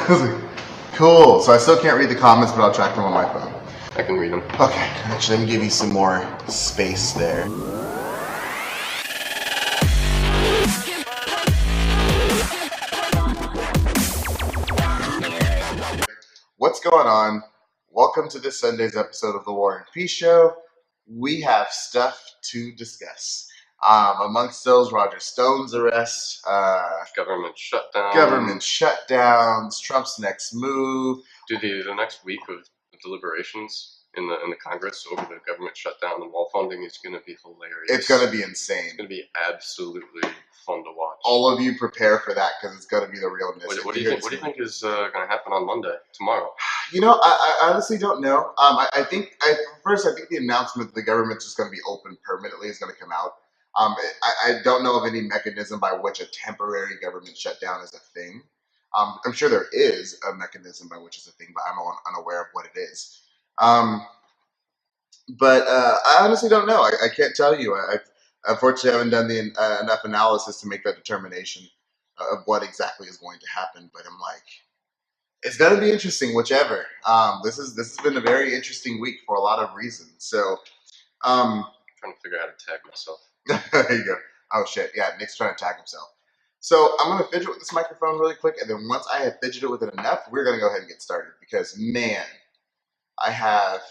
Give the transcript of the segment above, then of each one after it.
Cool. So I still can't read the comments, but I'll track them on my phone. I can read them. Okay. Actually, let me give you some more space there. What's going on? Welcome to this Sunday's episode of the War and Peace Show. We have stuff to discuss. Amongst those, Roger Stone's arrest, Government shutdown. government shutdowns, Trump's next move. Dude, the next week of deliberations in the Congress over the government shutdown and wall funding is going to be hilarious. It's going to be insane. It's going to be absolutely fun to watch. All of you prepare for that because it's going to be the realness. What do you think is going to happen on Monday, tomorrow? You know, I honestly don't know. I think the announcement that the government's just going to be open permanently is going to come out. I don't know of any mechanism by which a temporary government shutdown is a thing. I'm sure there is a mechanism by which it's a thing, but I'm unaware of what it is. But I honestly don't know. I can't tell you. I unfortunately haven't done enough analysis to make that determination of what exactly is going to happen. But I'm like, it's going to be interesting, whichever. This has been a very interesting week for a lot of reasons. So, I'm trying to figure out how to tag myself. There you go. Oh shit! Yeah, Nick's trying to tag himself. So I'm gonna fidget with this microphone really quick, and then once I have fidgeted with it enough, we're gonna go ahead and get started. Because man, I have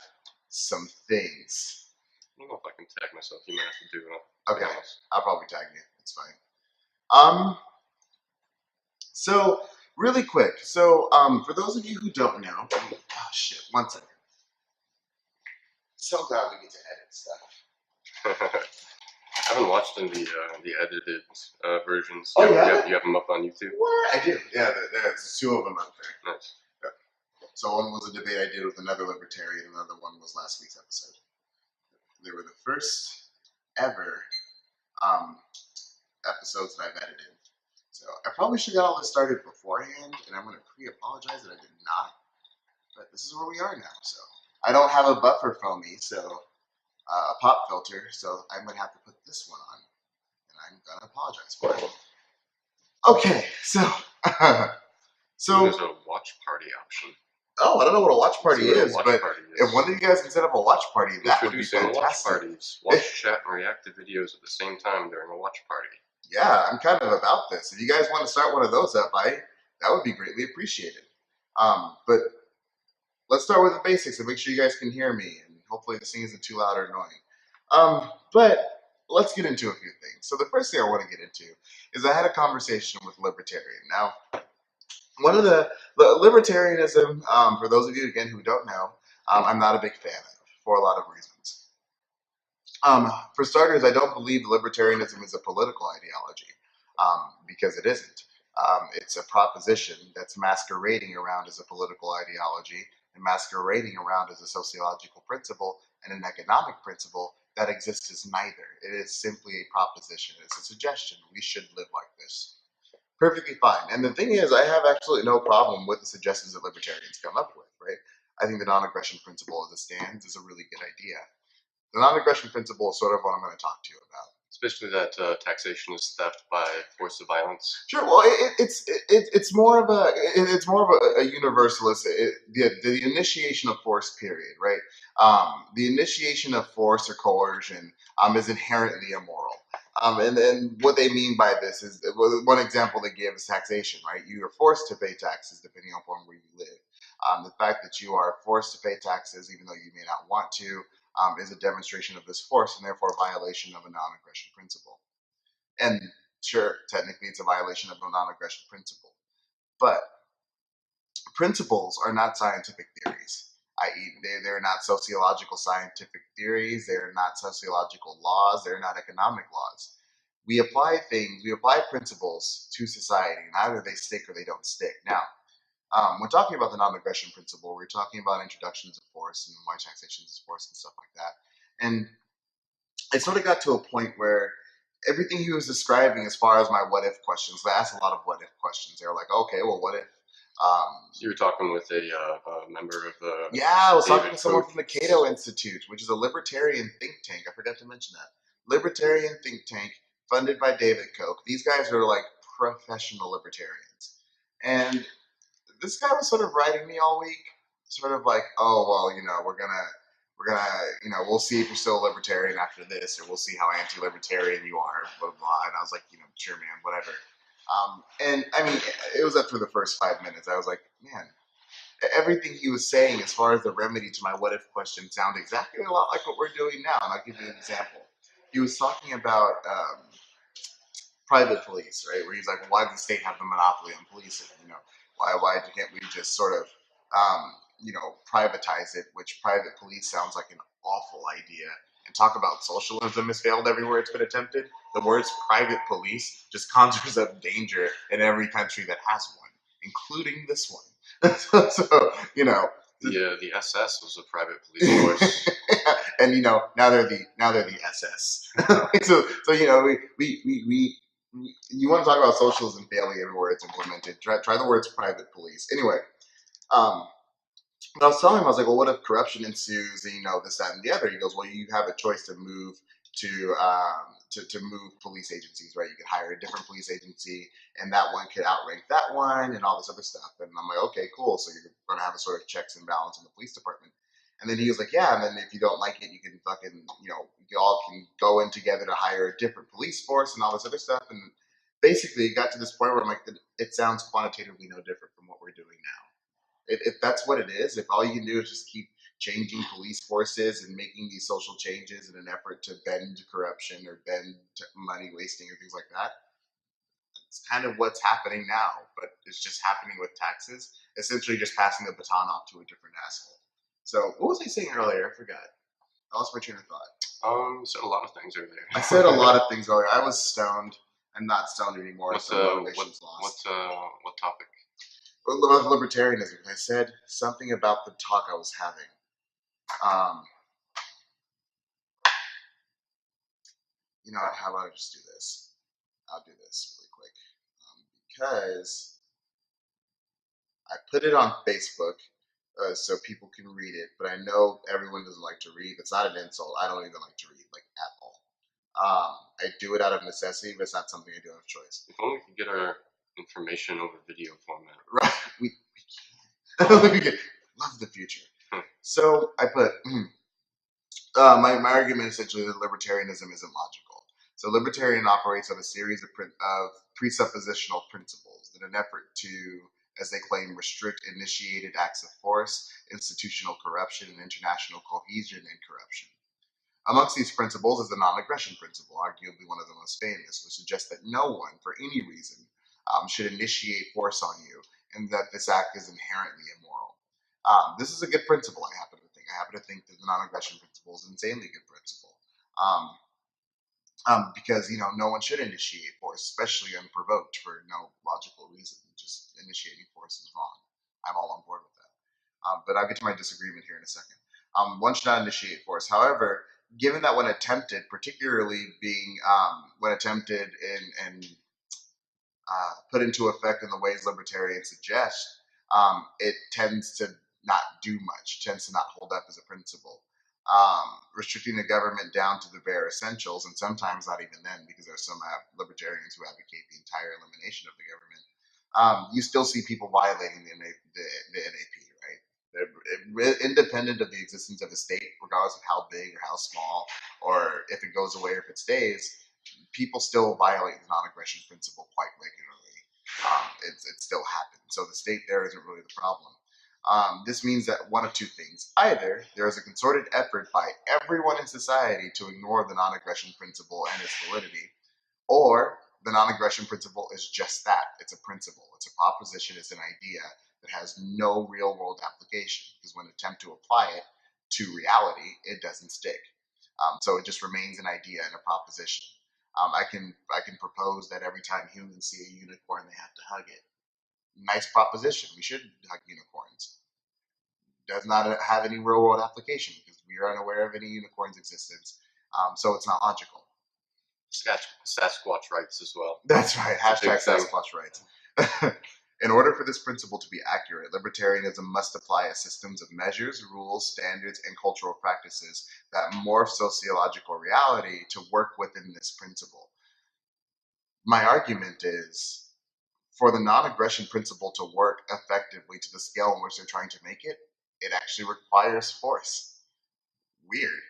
some things. I don't know if I can tag myself. You might have to do it. Okay, I'll probably tag you. It's fine. So really quick. So for those of you who don't know, oh shit, one second. So glad we get to edit stuff. I haven't watched any the edited versions. Oh, yeah? You have them up on YouTube? What? I do. Yeah, there's two of them out there. Nice. Yeah. So one was a debate I did with another libertarian. Another one was last week's episode. They were the first ever episodes that I've edited. So I probably should have got all this started beforehand, and I'm going to pre-apologize that I did not. But this is where we are now. So I don't have a buffer foamy, so a pop filter, so I'm going to have to put this one on, and I'm going to apologize for it. Okay, so There's a watch party option. Oh, I don't know what a watch party is, but if one of you guys can set up a watch party, that would be fantastic. Watch parties. Watch, chat, and react to videos at the same time during a watch party. Yeah, I'm kind of about this. If you guys want to start one of those up, that would be greatly appreciated. But let's start with the basics and make sure you guys can hear me, and hopefully this thing isn't too loud or annoying. But let's get into a few things. So the first thing I want to get into is I had a conversation with a libertarian. Now, one of the libertarianism, for those of you, again, who don't know, I'm not a big fan of for a lot of reasons. For starters, I don't believe libertarianism is a political ideology, because it isn't. It's a proposition that's masquerading around as a political ideology and masquerading around as a sociological principle and an economic principle that exists as neither. It is simply a proposition. It's a suggestion. We should live like this. Perfectly fine. And the thing is, I have absolutely no problem with the suggestions that libertarians come up with, right? I think the non-aggression principle as it stands is a really good idea. The non-aggression principle is sort of what I'm going to talk to you about. Especially that taxation is theft by force of violence. Sure. Well, it's more of a universalist. The initiation of force, period, right? The initiation of force or coercion is inherently immoral. And then what they mean by this is, one example they give is taxation, right? You are forced to pay taxes depending upon where you live. The fact that you are forced to pay taxes, even though you may not want to, is a demonstration of this force and therefore a violation of a non-aggression principle. And sure, technically it's a violation of a non-aggression principle. But principles are not scientific theories, i.e. they're not sociological scientific theories, they're not sociological laws, they're not economic laws. We apply principles to society, and either they stick or they don't stick. Now, when talking about the non-aggression principle, we're talking about introductions of force and why taxation is force and stuff like that. And it sort of got to a point where everything he was describing as far as my what if questions, I asked a lot of what if questions. They were like, okay, well, what if? So you were talking with a member of the... Yeah, I was talking to someone from the Cato Institute, which is a libertarian think tank. I forgot to mention that. Libertarian think tank funded by David Koch. These guys are like professional libertarians. And this guy was sort of writing me all week, sort of like, oh well, we're gonna, we'll see if you're still a libertarian after this, or we'll see how anti-libertarian you are, blah blah. Blah. And I was like, sure, man, whatever. And I mean, it was up for the first 5 minutes. I was like, man, everything he was saying as far as the remedy to my what if question sounded exactly a lot like what we're doing now. And I'll give you an example. He was talking about private police, right? Where he's like, well, why does the state have the monopoly on policing? Why can't we just sort of, privatize it? Which private police sounds like an awful idea. And talk about socialism has failed everywhere it's been attempted. The words private police just conjures up danger in every country that has one, including this one. So, The SS was a private police force. and now they're the SS. So we you want to talk about socialism failing everywhere it's implemented. Try the words private police. Anyway, um, but I was telling him, I was like, well, what if corruption ensues and this, that, and the other? He goes, well, you have a choice to move to move police agencies, right? You could hire a different police agency, and that one could outrank that one, and all this other stuff. And I'm like, okay, cool. So you're going to have a sort of checks and balance in the police department. And then he was like, yeah. And then if you don't like it, you can fucking, you all can go in together to hire a different police force and all this other stuff. And basically, it got to this point where I'm like, it sounds quantitatively no different from what we're doing now. If that's what it is, if all you can do is just keep changing police forces and making these social changes in an effort to bend corruption or bend money wasting or things like that, it's kind of what's happening now, but it's just happening with taxes, essentially just passing the baton off to a different asshole. So, what was I saying earlier? I forgot. I lost my train of thought. You said a lot of things earlier. I said a lot of things earlier. I was stoned. I'm not stoned anymore, so motivation's lost. What topic? Libertarianism. I said something about the talk I was having. Um, how about I just do this? I'll do this really quick because I put it on Facebook so people can read it. But I know everyone doesn't like to read. It's not an insult. I don't even like to read, like at all. I do it out of necessity, but it's not something I do out of choice. If only we could get our information over video format. Right? We can. Love the future. So I put my argument essentially that libertarianism isn't logical. So libertarian operates on a series of presuppositional principles in an effort to, as they claim, restrict initiated acts of force, institutional corruption, and international cohesion and corruption. Amongst these principles is the non-aggression principle, arguably one of the most famous, which suggests that no one, for any reason, should initiate force on you, and that this act is inherently immoral. This is a good principle, I happen to think. I happen to think that the non-aggression principle is an insanely good principle. Because no one should initiate force, especially unprovoked for no logical reason. Just initiating force is wrong. I'm all on board with that. But I'll get to my disagreement here in a second. One should not initiate force. However, given that when attempted, particularly being when attempted and put into effect in the ways libertarians suggest, it tends to not do much, tends to not hold up as a principle. Restricting the government down to the bare essentials, and sometimes not even then, because there's some libertarians who advocate the entire elimination of the government. You still see people violating the NAP, right? They're independent of the existence of a state, regardless of how big or how small, or if it goes away or if it stays. People still violate the non-aggression principle quite regularly. It still happens. So the state there isn't really the problem. This means that one of two things. Either there is a concerted effort by everyone in society to ignore the non-aggression principle and its validity, or the non-aggression principle is just that. It's a principle. It's a proposition. It's an idea that has no real-world application, because when attempt to apply it to reality, it doesn't stick. So it just remains an idea and a proposition. I can propose that every time humans see a unicorn, they have to hug it. Nice proposition. We should hug unicorns. Does not have any real world application because we are unaware of any unicorn's existence. So it's not logical. Sasquatch rights as well. That's right. Hashtag Sasquatch rights. In order for this principle to be accurate, libertarianism must apply a systems of measures, rules, standards, and cultural practices that morph sociological reality to work within this principle. My argument is for the non-aggression principle to work effectively to the scale in which they're trying to make it, it actually requires force. Weird.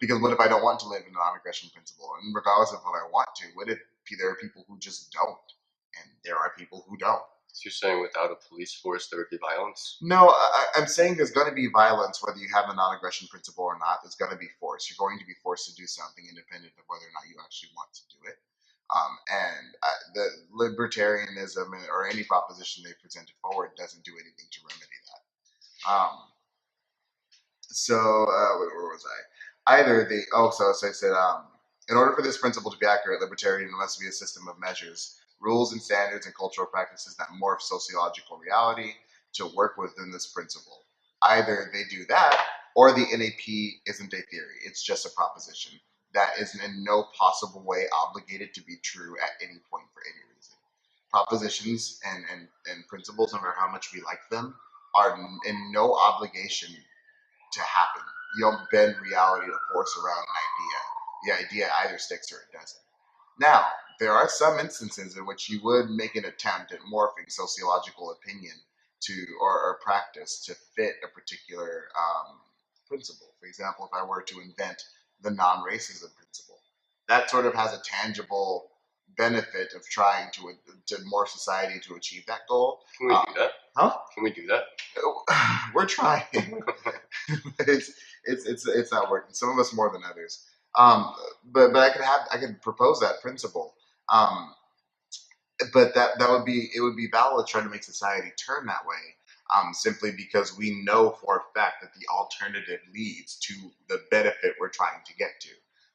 Because what if I don't want to live in the non-aggression principle? And regardless of what I want to, what if there are people who just don't? And there are people who don't. So you're saying without a police force there would be violence? No, I'm saying there's going to be violence whether you have the non-aggression principle or not. There's going to be force. You're going to be forced to do something independent of whether or not you actually want to do it. And the libertarianism or any proposition they presented forward doesn't do anything to remedy that. Where was I? Either the so I said in order for this principle to be accurate, libertarian must be a system of measures, rules and standards and cultural practices that morph sociological reality to work within this principle. Either they do that, or the NAP isn't a theory; it's just a proposition that is in no possible way obligated to be true at any point for any reason. Propositions and principles, no matter how much we like them, are in no obligation to happen. You don't bend reality to force around an idea. The idea either sticks or it doesn't. Now, there are some instances in which you would make an attempt at morphing sociological opinion or practice to fit a particular principle. For example, if I were to invent the non-racism principle, that sort of has a tangible benefit of trying to morph society to achieve that goal. Can we do that? Huh? Can we do that? We're trying. It's not working. Some of us more than others. But I could propose that principle. Um, but that would be it would be valid trying to make society turn that way. Simply because we know for a fact that the alternative leads to the benefit we're trying to get to.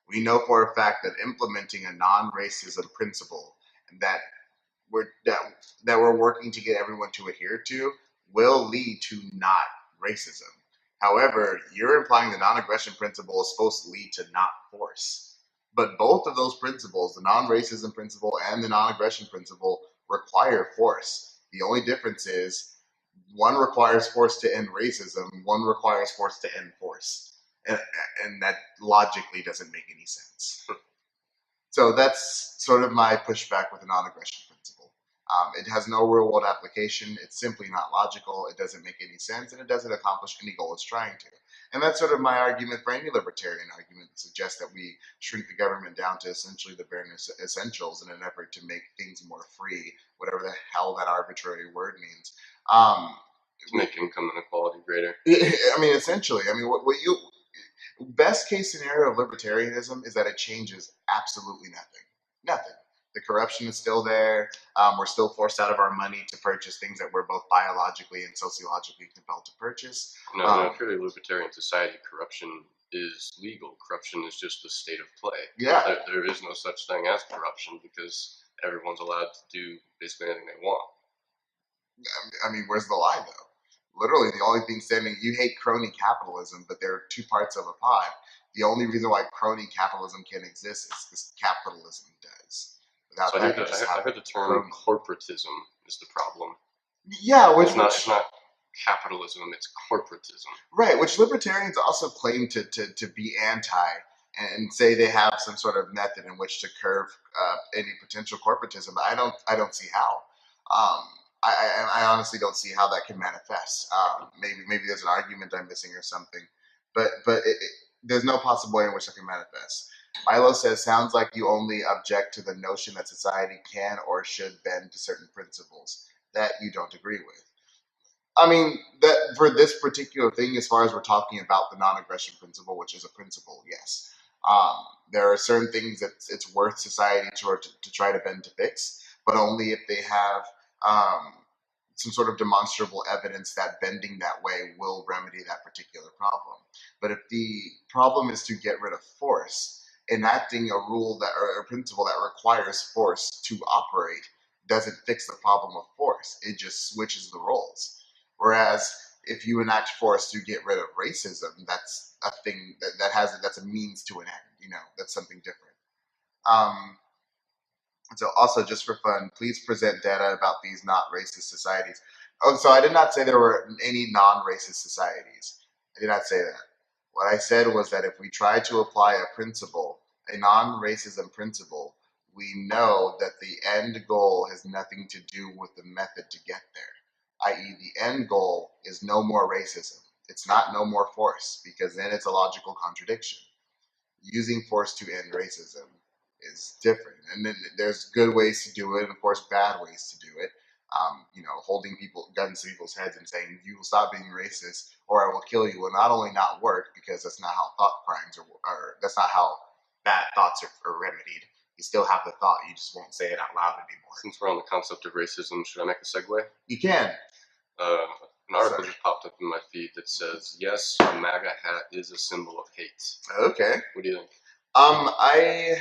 We know for a fact that implementing a non-racism principle that we're that, that we're working to get everyone to adhere to will lead to not racism. However, you're implying the non-aggression principle is supposed to lead to not force. But both of those principles, the non-racism principle and the non-aggression principle, require force. The only difference is one requires force to end racism, one requires force to end force. And, and that logically doesn't make any sense. So that's sort of my pushback with the non-aggression principle. It has no real-world application. It's simply not logical. It doesn't make any sense, and it doesn't accomplish any goal it's trying to. And that's sort of my argument for any libertarian argument that suggests that we shrink the government down to essentially the bare essentials in an effort to make things more free, whatever the hell that arbitrary word means. To make income inequality greater. I mean, essentially. I mean, what you best case scenario of libertarianism is that it changes absolutely nothing. Nothing. The corruption is still there. We're still forced out of our money to purchase things that we're both biologically and sociologically compelled to purchase. No, purely libertarian society, corruption is legal. Corruption is just the state of play. Yeah. There is no such thing as corruption because everyone's allowed to do basically anything they want. I mean, where's the lie, though? Literally, the only thing standing, you hate crony capitalism, but there are two parts of a pie. The only reason why crony capitalism can exist is because capitalism does. Without So that, I heard the term corporatism is the problem. Yeah, it's not capitalism, it's corporatism. Right, which libertarians also claim to be anti and say they have some sort of method in which to curb any potential corporatism. I don't see how. I honestly don't see how that can manifest. Maybe there's an argument I'm missing or something, but there's no possible way in which that can manifest. Milo says, sounds like you only object to the notion that society can or should bend to certain principles that you don't agree with. I mean, that for this particular thing, as far as we're talking about the non-aggression principle, which is a principle, yes. There are certain things that it's worth society to try to bend to fix, but only if they have some sort of demonstrable evidence that bending that way will remedy that particular problem. But if the problem is to get rid of force, enacting a rule that or a principle that requires force to operate doesn't fix the problem of force. It just switches the roles. Whereas if you enact force to get rid of racism, that's a thing that's a means to an end. That's something different. So also, just for fun, please present data about these not racist societies. Oh, so I did not say there were any non-racist societies. I did not say that. What I said was that if we try to apply a principle, a non-racism principle, we know that the end goal has nothing to do with the method to get there, i.e., the end goal is no more racism. It's not no more force, because then it's a logical contradiction. Using force to end racism is different, and then there's good ways to do it, and of course, bad ways to do it. Holding guns to people's heads and saying you will stop being racist or I will kill you will not only not work, because that's not how thought crimes are that's not how bad thoughts are remedied. You still have the thought, you just won't say it out loud anymore. Since we're on the concept of racism, should I make a segue? You can. Uh, an article Sorry. just popped up in my feed that says, yes, a MAGA hat is a symbol of hate. Okay. What do you think? I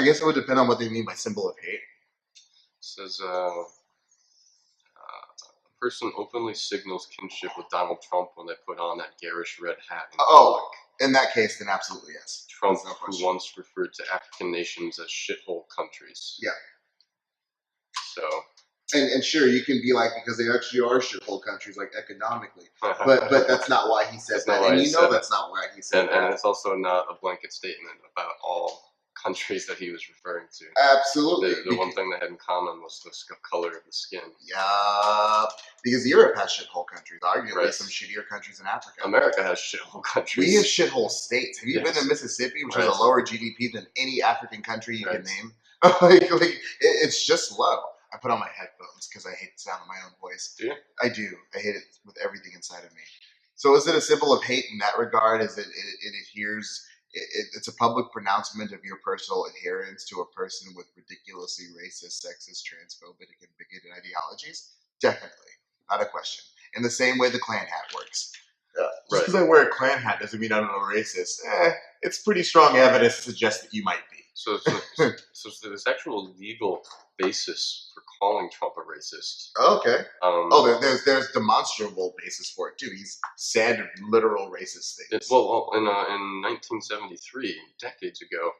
guess it would depend on what they mean by symbol of hate. It says, a person openly signals kinship with Donald Trump when they put on that garish red hat in public. In that case, then absolutely yes. Trump, who once referred to African nations as shithole countries. Yeah. So. And sure, you can be like, because they actually are shithole countries, like economically, but that's not why he said that, and that's not why he said that. And it's also not a blanket statement about all countries that he was referring to. Absolutely. The one thing they had in common was the color of the skin. Yeah, because Europe has shithole countries, arguably some shittier countries in Africa. America has shithole countries. We have shithole states. Have you been to Mississippi, which has a lower GDP than any African country you can name? It's just low. I put on my headphones because I hate the sound of my own voice. Do you? I do. I hate it with everything inside of me. So is it a symbol of hate in that regard? Is it adheres? It's a public pronouncement of your personal adherence to a person with ridiculously racist, sexist, transphobic, and bigoted ideologies? Definitely. Not a question. In the same way the Klan hat works. Just because I wear a Klan hat doesn't mean I'm a racist. It's pretty strong evidence to suggest that you might be. So there's actual legal basis for calling Trump a racist. Okay. There's demonstrable basis for it too. He's said literal racist things. In 1973, decades ago,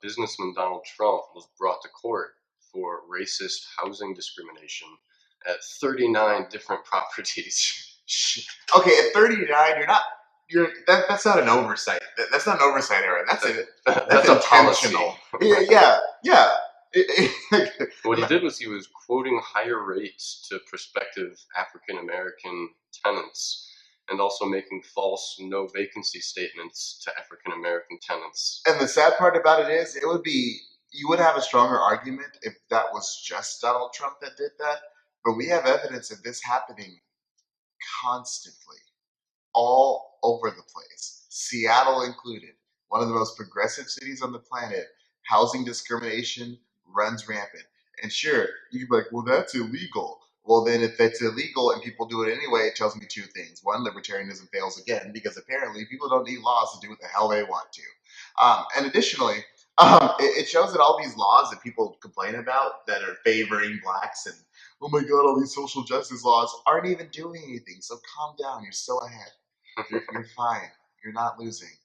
businessman Donald Trump was brought to court for racist housing discrimination at 39 different properties. Okay, at 39, that's not an oversight. That's not an oversight error. That's a policy. Yeah. What he did was he was quoting higher rates to prospective African American tenants, and also making false no vacancy statements to African American tenants. And the sad part about it is, you would have a stronger argument if that was just Donald Trump that did that. But we have evidence of this happening constantly, all over the place, Seattle included, one of the most progressive cities on the planet. Housing discrimination runs rampant. And sure, you'd be like, well, that's illegal. Well, then if it's illegal and people do it anyway, it tells me two things. One, libertarianism fails again, because apparently people don't need laws to do what the hell they want to. And additionally, it shows that all these laws that people complain about that are favoring blacks and, oh my God, all these social justice laws aren't even doing anything. So calm down. You're still ahead. You're fine. You're not losing.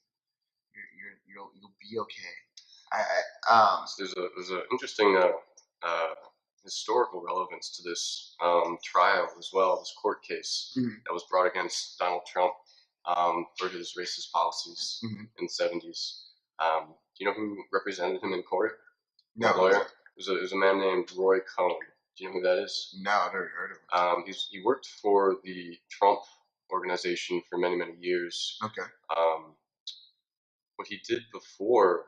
You'll be okay. There's an interesting historical relevance to this trial as well. This court case that was brought against Donald Trump for his racist policies in the 70s. Do you know who represented him in court? No. Lawyer. It was a man named Roy Cohn. Do you know who that is? No, I've never heard of him. He worked for the Trump organization for many, many years. Okay. What he did before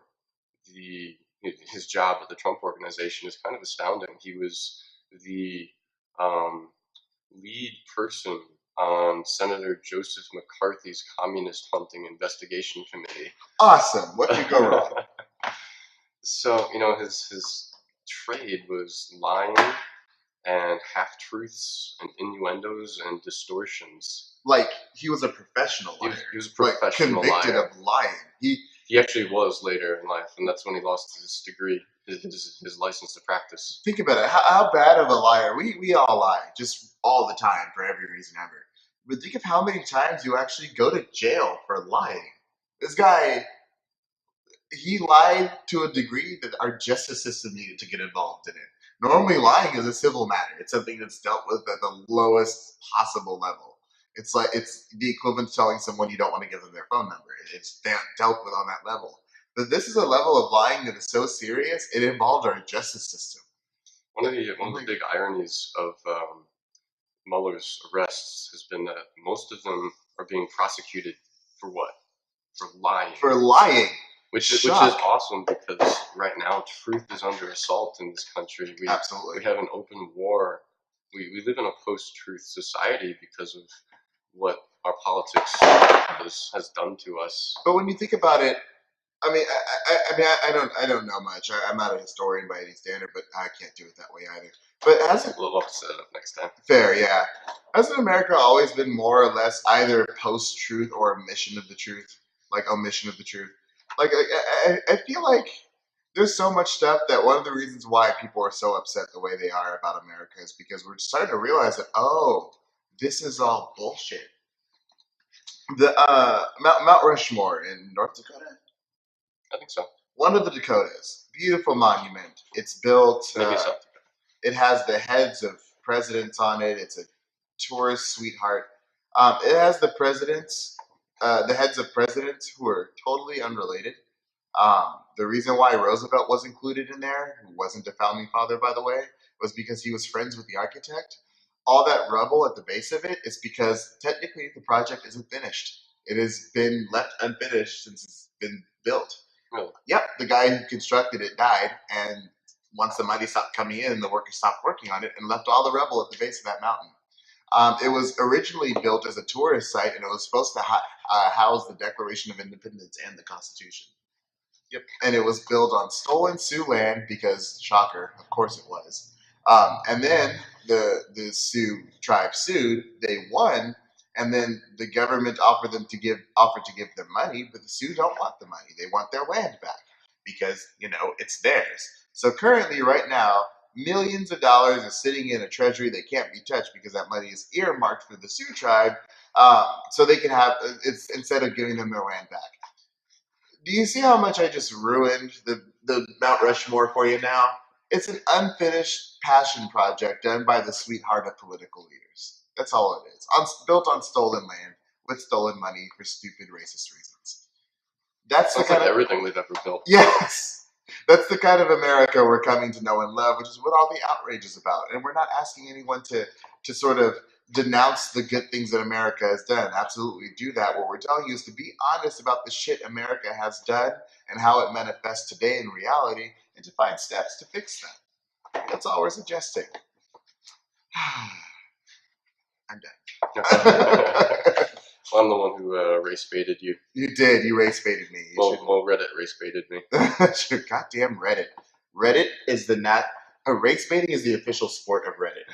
his job at the Trump organization is kind of astounding. He was the lead person on Senator Joseph McCarthy's Communist Hunting Investigation Committee. Awesome. What could go wrong? So, his trade was lying and half-truths and innuendos and distortions. Like, he was a professional liar. He was a professional convicted liar. of lying. He actually was later in life, and that's when he lost his degree, his license to practice. Think about it. How bad of a liar. We all lie, just all the time, for every reason ever. But think of how many times you actually go to jail for lying. This guy, he lied to a degree that our justice system needed to get involved in it. Normally, lying is a civil matter. It's something that's dealt with at the lowest possible level. It's the equivalent to telling someone you don't want to give them their phone number. It's dealt with on that level. But this is a level of lying that is so serious, it involved our justice system. One of the big ironies of Mueller's arrests has been that most of them are being prosecuted for what? For lying. For lying. Which is awesome, because right now truth is under assault in this country. Absolutely. We have an open war. We live in a post-truth society because of what our politics has done to us. But when you think about it, I mean, I don't know much. I'm not a historian by any standard, but I can't do it that way either. But we'll set it up next time. Fair, yeah. Hasn't America always been more or less either post-truth or omission of the truth? Like omission of the truth. Like I feel like there's so much stuff that one of the reasons why people are so upset the way they are about America is because we're starting to realize that, oh, this is all bullshit. The Mount Rushmore in North Dakota. I think so. One of the Dakotas. Beautiful monument. It's built. Maybe South Dakota. It has the heads of presidents on it. It's a tourist sweetheart. It has the presidents, the heads of presidents who are totally unrelated. The reason why Roosevelt was included in there, who wasn't a founding father, by the way, was because he was friends with the architect. All that rubble at the base of it is because technically the project isn't finished. It has been left unfinished since it's been built. Really? Yep, the guy who constructed it died, and once the money stopped coming in, the workers stopped working on it and left all the rubble at the base of that mountain. It was originally built as a tourist site, and it was supposed to house the Declaration of Independence and the Constitution. Yep. And it was built on stolen Sioux land because, shocker, of course it was. And then the Sioux tribe sued. They won, and then the government offered to give them money, but the Sioux don't want the money. They want their land back because it's theirs. So currently, right now, millions of dollars are sitting in a treasury that can't be touched because that money is earmarked for the Sioux tribe, so they can have it's instead of giving them their land back. Do you see how much I just ruined the Mount Rushmore for you now? It's an unfinished passion project done by the sweetheart of political leaders. That's all it is. Built on stolen land with stolen money for stupid racist reasons. That's the kind of everything we've ever built. Yes. That's the kind of America we're coming to know and love, which is what all the outrage is about. And we're not asking anyone to sort of denounce the good things that America has done. Absolutely do that. What we're telling you is to be honest about the shit America has done and how it manifests today in reality, and to find steps to fix them. That's all we're suggesting. I'm done. I'm the one who race baited you. You did. You race baited me. Well, Reddit race baited me. Goddamn Reddit. Reddit is race baiting is the official sport of Reddit.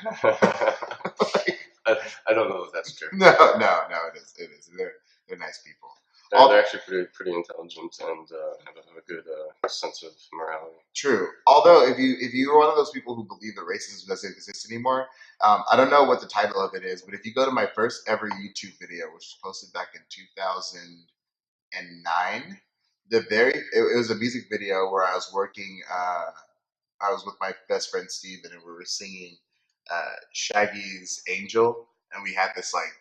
I don't know if that's true. No, it is. It is. They're nice people. They're actually pretty intelligent and have a good sense of morality. True. Although, if you're one of those people who believe that racism doesn't exist anymore, I don't know what the title of it is, but if you go to my first ever YouTube video, which was posted back in 2009, it was a music video where I was working. I was with my best friend Steven, and we were singing Shaggy's "Angel," and we had this like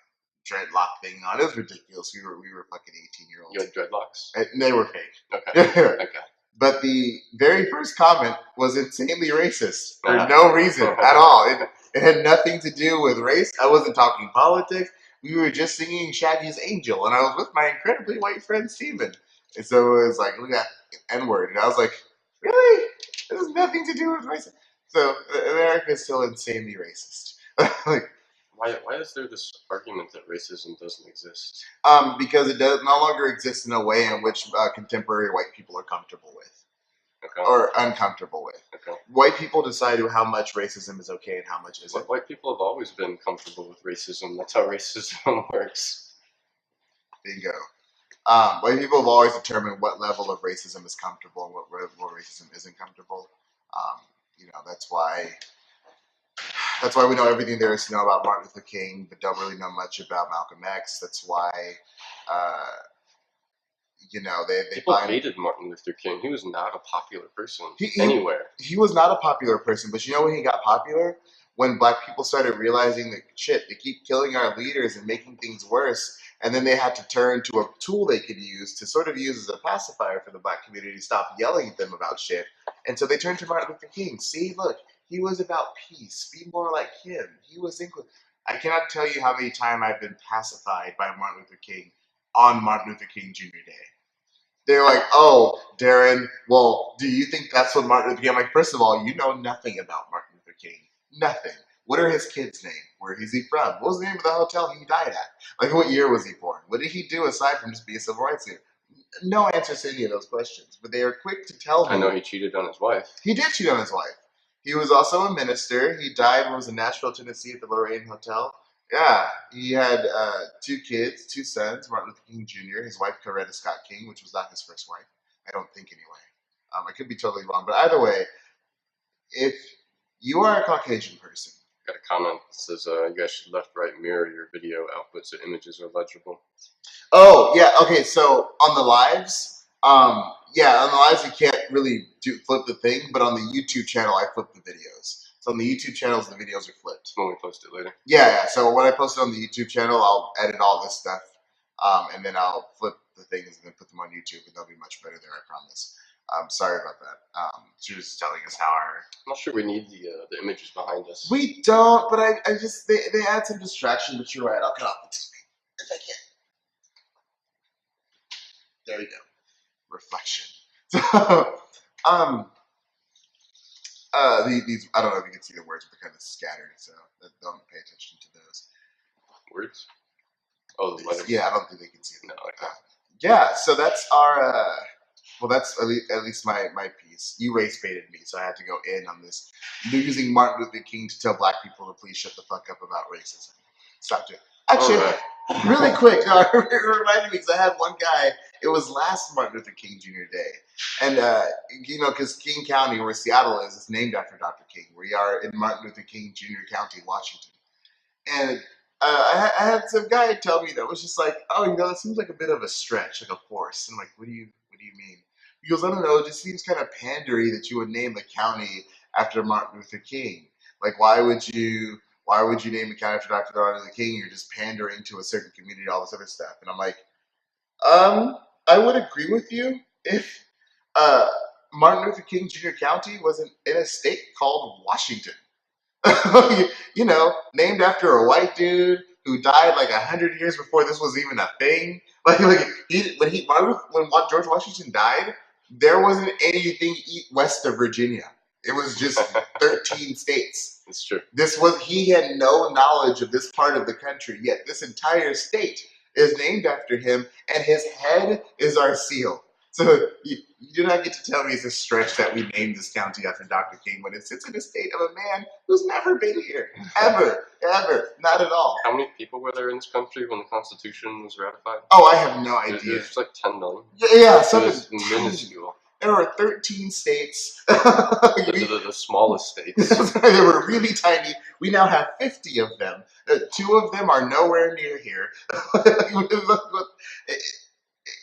dreadlock thing on. It was ridiculous. We were fucking 18-year-olds. You had dreadlocks? And they were fake. Okay. Okay. But the very first comment was insanely racist for no reason at all. It had nothing to do with race. I wasn't talking politics. We were just singing Shaggy's "Angel," and I was with my incredibly white friend Steven. And so it was like, look at that N-word. And I was like, really? It has nothing to do with race. So America is still insanely racist. Like, why is there this argument that racism doesn't exist? Because it no longer exists in a way in which contemporary white people are comfortable with. Okay. Or uncomfortable with. Okay. White people decide how much racism is okay and how much isn't. White people have always been comfortable with racism. That's how racism works. Bingo. White people have always determined what level of racism is comfortable and what level of racism isn't comfortable. That's why we know everything there is to know about Martin Luther King, but don't really know much about Malcolm X. That's why, people hated Martin Luther King. He was not a popular person anywhere. He was not a popular person, but you know when he got popular? when black people started realizing that shit, they keep killing our leaders and making things worse. And then they had to turn to a tool they could use to sort of use as a pacifier for the black community to stop yelling at them about shit. And so they turned to Martin Luther King. See, look, he was about peace. Be more like him. He was inclusive. I cannot tell you how many times I've been pacified by Martin Luther King on Martin Luther King Jr. Day. They're like, oh, Darren, well, do you think that's what Martin Luther King? I'm like, first of all, you know nothing about Martin Luther King. Nothing. What are his kids' names? Where is he from? What was the name of the hotel he died at? Like, what year was he born? What did he do aside from just be a civil rights leader? No answers to any of those questions. But they are quick to tell me. I know he cheated on his wife. He did cheat on his wife. He was also a minister. He died when he was in Nashville, Tennessee at the Lorraine Hotel. Yeah, he had 2 kids, 2 sons, Martin Luther King Jr., his wife, Coretta Scott King, which was not his first wife. I don't think anyway. I could be totally wrong. But either way, if you are a Caucasian person, Got a comment that says you guys should left right mirror your video output so images are legible. oh yeah, okay. So on the lives, yeah, on the lives you can't really flip the thing, but on the YouTube channel I flip the videos. So on the YouTube channels the videos are flipped. When we post it later. Yeah. So when I post it on the YouTube channel, I'll edit all this stuff, and then I'll flip the things and then put them on YouTube, and they'll be much better there. I promise. Sorry about that. She was telling us how our. I'm not sure we need the images behind us. We don't, but I just they add some distraction. But you're right. I'll cut off the TV if I can. There we go. Reflection. So, these I don't know if you can see the words, but they're kind of scattered, so don't pay attention to those words. Oh, the letters. Yeah, I don't think they can see them. No, okay. Yeah, so that's our. Well, that's at least my piece. You race baited me, so I had to go in on this, using Martin Luther King to tell black people to please shut the fuck up about racism. Stop it. Actually, really quick, it reminded me because I had one guy. It was last Martin Luther King Jr. Day, and because King County, where Seattle is named after Dr. King. We are in Martin Luther King Jr. County, Washington, and I had some guy tell me that was just like, oh, that seems like a bit of a stretch, like a force. And I'm like, what do you mean? He goes, I don't know, it just seems kind of pandery that you would name the county after Martin Luther King. Like, why would you name a county after Dr. Martin Luther King? You're just pandering to a certain community, all this other stuff. And I'm like, I would agree with you if Martin Luther King Jr. County wasn't in a state called Washington. Named after a white dude who died like 100 years before this was even a thing. When George Washington died, there wasn't anything west of Virginia. It was just 13 states. It's true. He had no knowledge of this part of the country, yet this entire state is named after him, and his head is our seal. So you do not get to tell me it's a stretch that we named this county after Dr. King when it sits in the state of a man who's never been here. Ever. Not at all. How many people were there in this country when the Constitution was ratified? Oh, I have no idea. There's like 10 million. Yeah, something minuscule. There were 13 states. The smallest states. They were really tiny. We now have 50 of them. 2 of them are nowhere near here.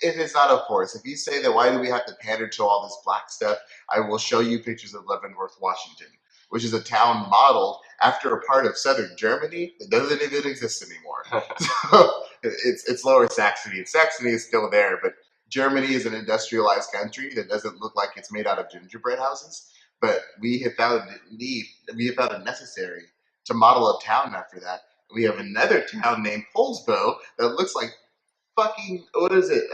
It is not a force. If you say that, why do we have to pander to all this black stuff? I will show you pictures of Leavenworth, Washington, which is a town modeled after a part of southern Germany that doesn't even exist anymore. So it's Lower Saxony. And Saxony is still there, but Germany is an industrialized country that doesn't look like it's made out of gingerbread houses. But we have found it necessary to model a town after that. We have another town named Polsbo that looks like fucking, what is it?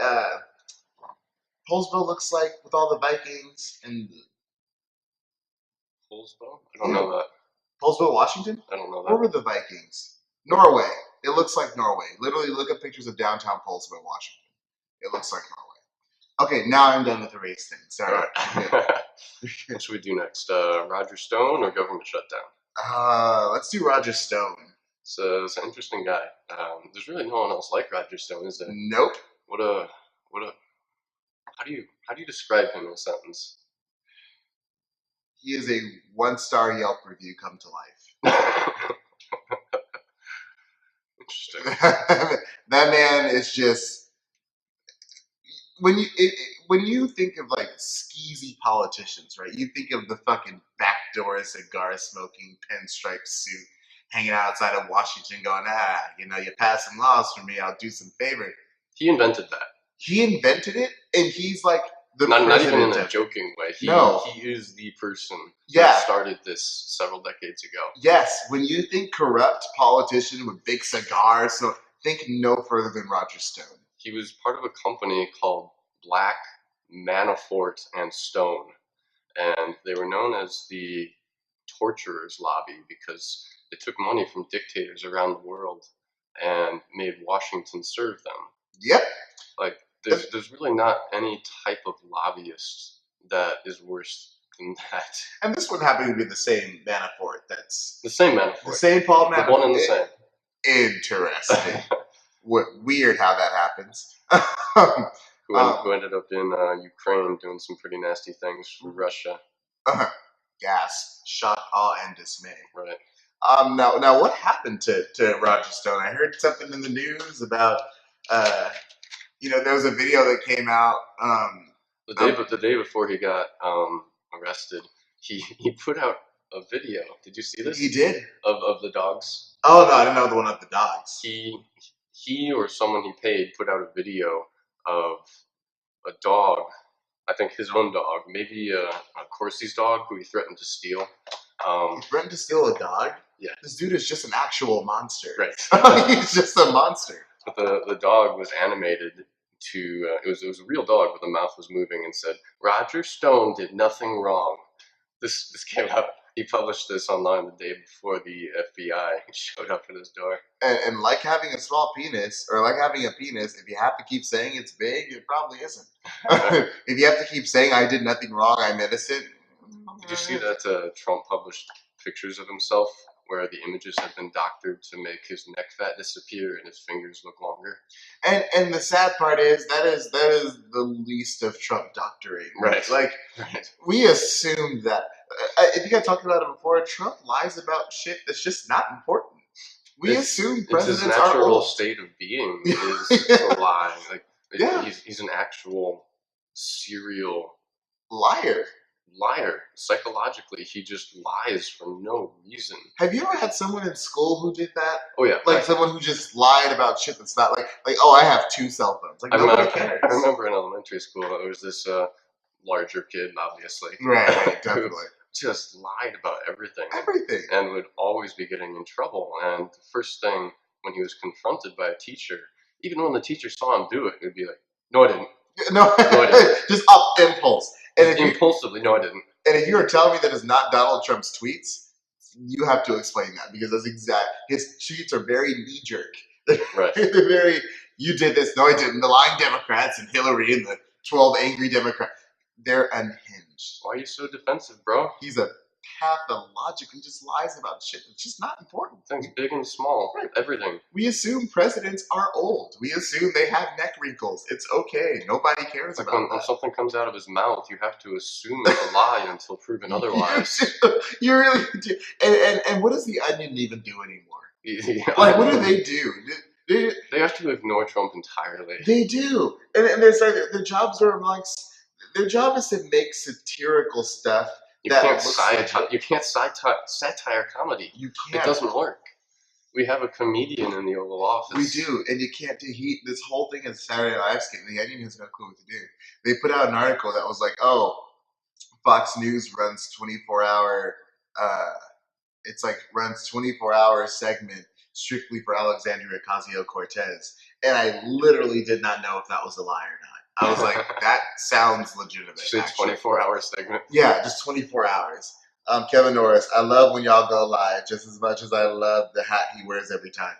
Polsbo looks like with all the Vikings and Polsbo? I don't know that. Polsbo, Washington? I don't know that. Where were the Vikings? Norway. It looks like Norway. Literally, look at pictures of downtown Polsbo, Washington. It looks like Norway. Okay, now I'm done with the race thing. Sorry. What should we do next? Roger Stone or government shutdown? Let's do Roger Stone. So it's an interesting guy. There's really no one else like Roger Stone, is there? Nope. How do you describe him in a sentence? He is a 1-star Yelp review come to life. Interesting. That man is just when you think of like skeezy politicians, right? You think of the fucking back backdoor cigar smoking pinstripe suit, hanging outside of Washington, going, you're passing laws for me. I'll do some favor. He invented that. He invented it, and he's like the not president. Not even in a joking way. He is the person that started this several decades ago. Yes, when you think corrupt politician with big cigars, so think no further than Roger Stone. He was part of a company called Black, Manafort, and Stone, and they were known as the torturers lobby because they took money from dictators around the world and made Washington serve them. Yep. Like, there's really not any type of lobbyist that is worse than that. And this one happened to be the same Manafort. That's the same Manafort. The same Paul Manafort. The one and the same. Interesting. Weird how that happens. Who ended up in Ukraine doing some pretty nasty things for Russia. Gasp, shock, awe, and dismay. Right. Now, what happened to Roger Stone? I heard something in the news about, there was a video that came out. The day before he got arrested, he put out a video. Did you see this? He did. Of the dogs. Oh no, I didn't know the one of the dogs. He or someone he paid put out a video of a dog. I think his own dog, maybe a Corsi's dog, who he threatened to steal. He threatened to steal a dog? Yeah. This dude is just an actual monster. Right. He's just a monster. But the dog was animated to, it was a real dog, but the mouth was moving and said, "Roger Stone did nothing wrong." This came out. He published this online the day before the FBI showed up at his door. And like having a small penis, or like having a penis, if you have to keep saying it's big, it probably isn't. If you have to keep saying I did nothing wrong, I'm innocent. Did you see that Trump published pictures of himself where the images had been doctored to make his neck fat disappear and his fingers look longer? And the sad part is that is the least of Trump doctoring. Right. Like, we assumed that. If you guys talked about it before, Trump lies about shit that's just not important. We assume presidents it's his natural are old. state of being is to lie. Like, he's an actual serial liar. Psychologically, he just lies for no reason. Have you ever had someone in school who did that? Oh yeah, like someone who just lied about shit that's not like I have 2 cell phones. Like, nobody cares. I remember in elementary school there was this larger kid, obviously, right, definitely, who just lied about everything, and would always be getting in trouble. And the first thing when he was confronted by a teacher, even when the teacher saw him do it, it would be like, "No, I didn't." No, I didn't. Just up impulse. And impulsively, "No, I didn't." And if you are telling me that is not Donald Trump's tweets, you have to explain that, because that's his tweets are very knee jerk. Right. They're very, "You did this." "No, I didn't." The lying Democrats and Hillary and the 12 angry Democrats, they're unhinged. Why are you so defensive, bro? He's a pathological. He just lies about shit that's just not important. Things big and small, everything. We assume presidents are old. We assume they have neck wrinkles. It's okay. Nobody cares about that. When something comes out of his mouth, you have to assume it's a lie until proven otherwise. You really do. And what does the Onion even do anymore? Like, what do they do? They have to ignore Trump entirely. They do. And they're saying their jobs are their job is to make satirical stuff. You can't satire comedy. You can't. It doesn't work. We have a comedian in the Oval Office. We do, and you can't do this whole thing is Saturday Night Live skit. The Onion has no clue what to do. They put out an article that was like, "Oh, Fox News runs 24-hour. Runs 24-hour segment strictly for Alexandria Ocasio-Cortez," and I literally did not know if that was a lie or not. I was like, that sounds legitimate. Just a 24-hour segment. Yeah, just 24 hours. Kevin Norris, I love when y'all go live just as much as I love the hat he wears every time.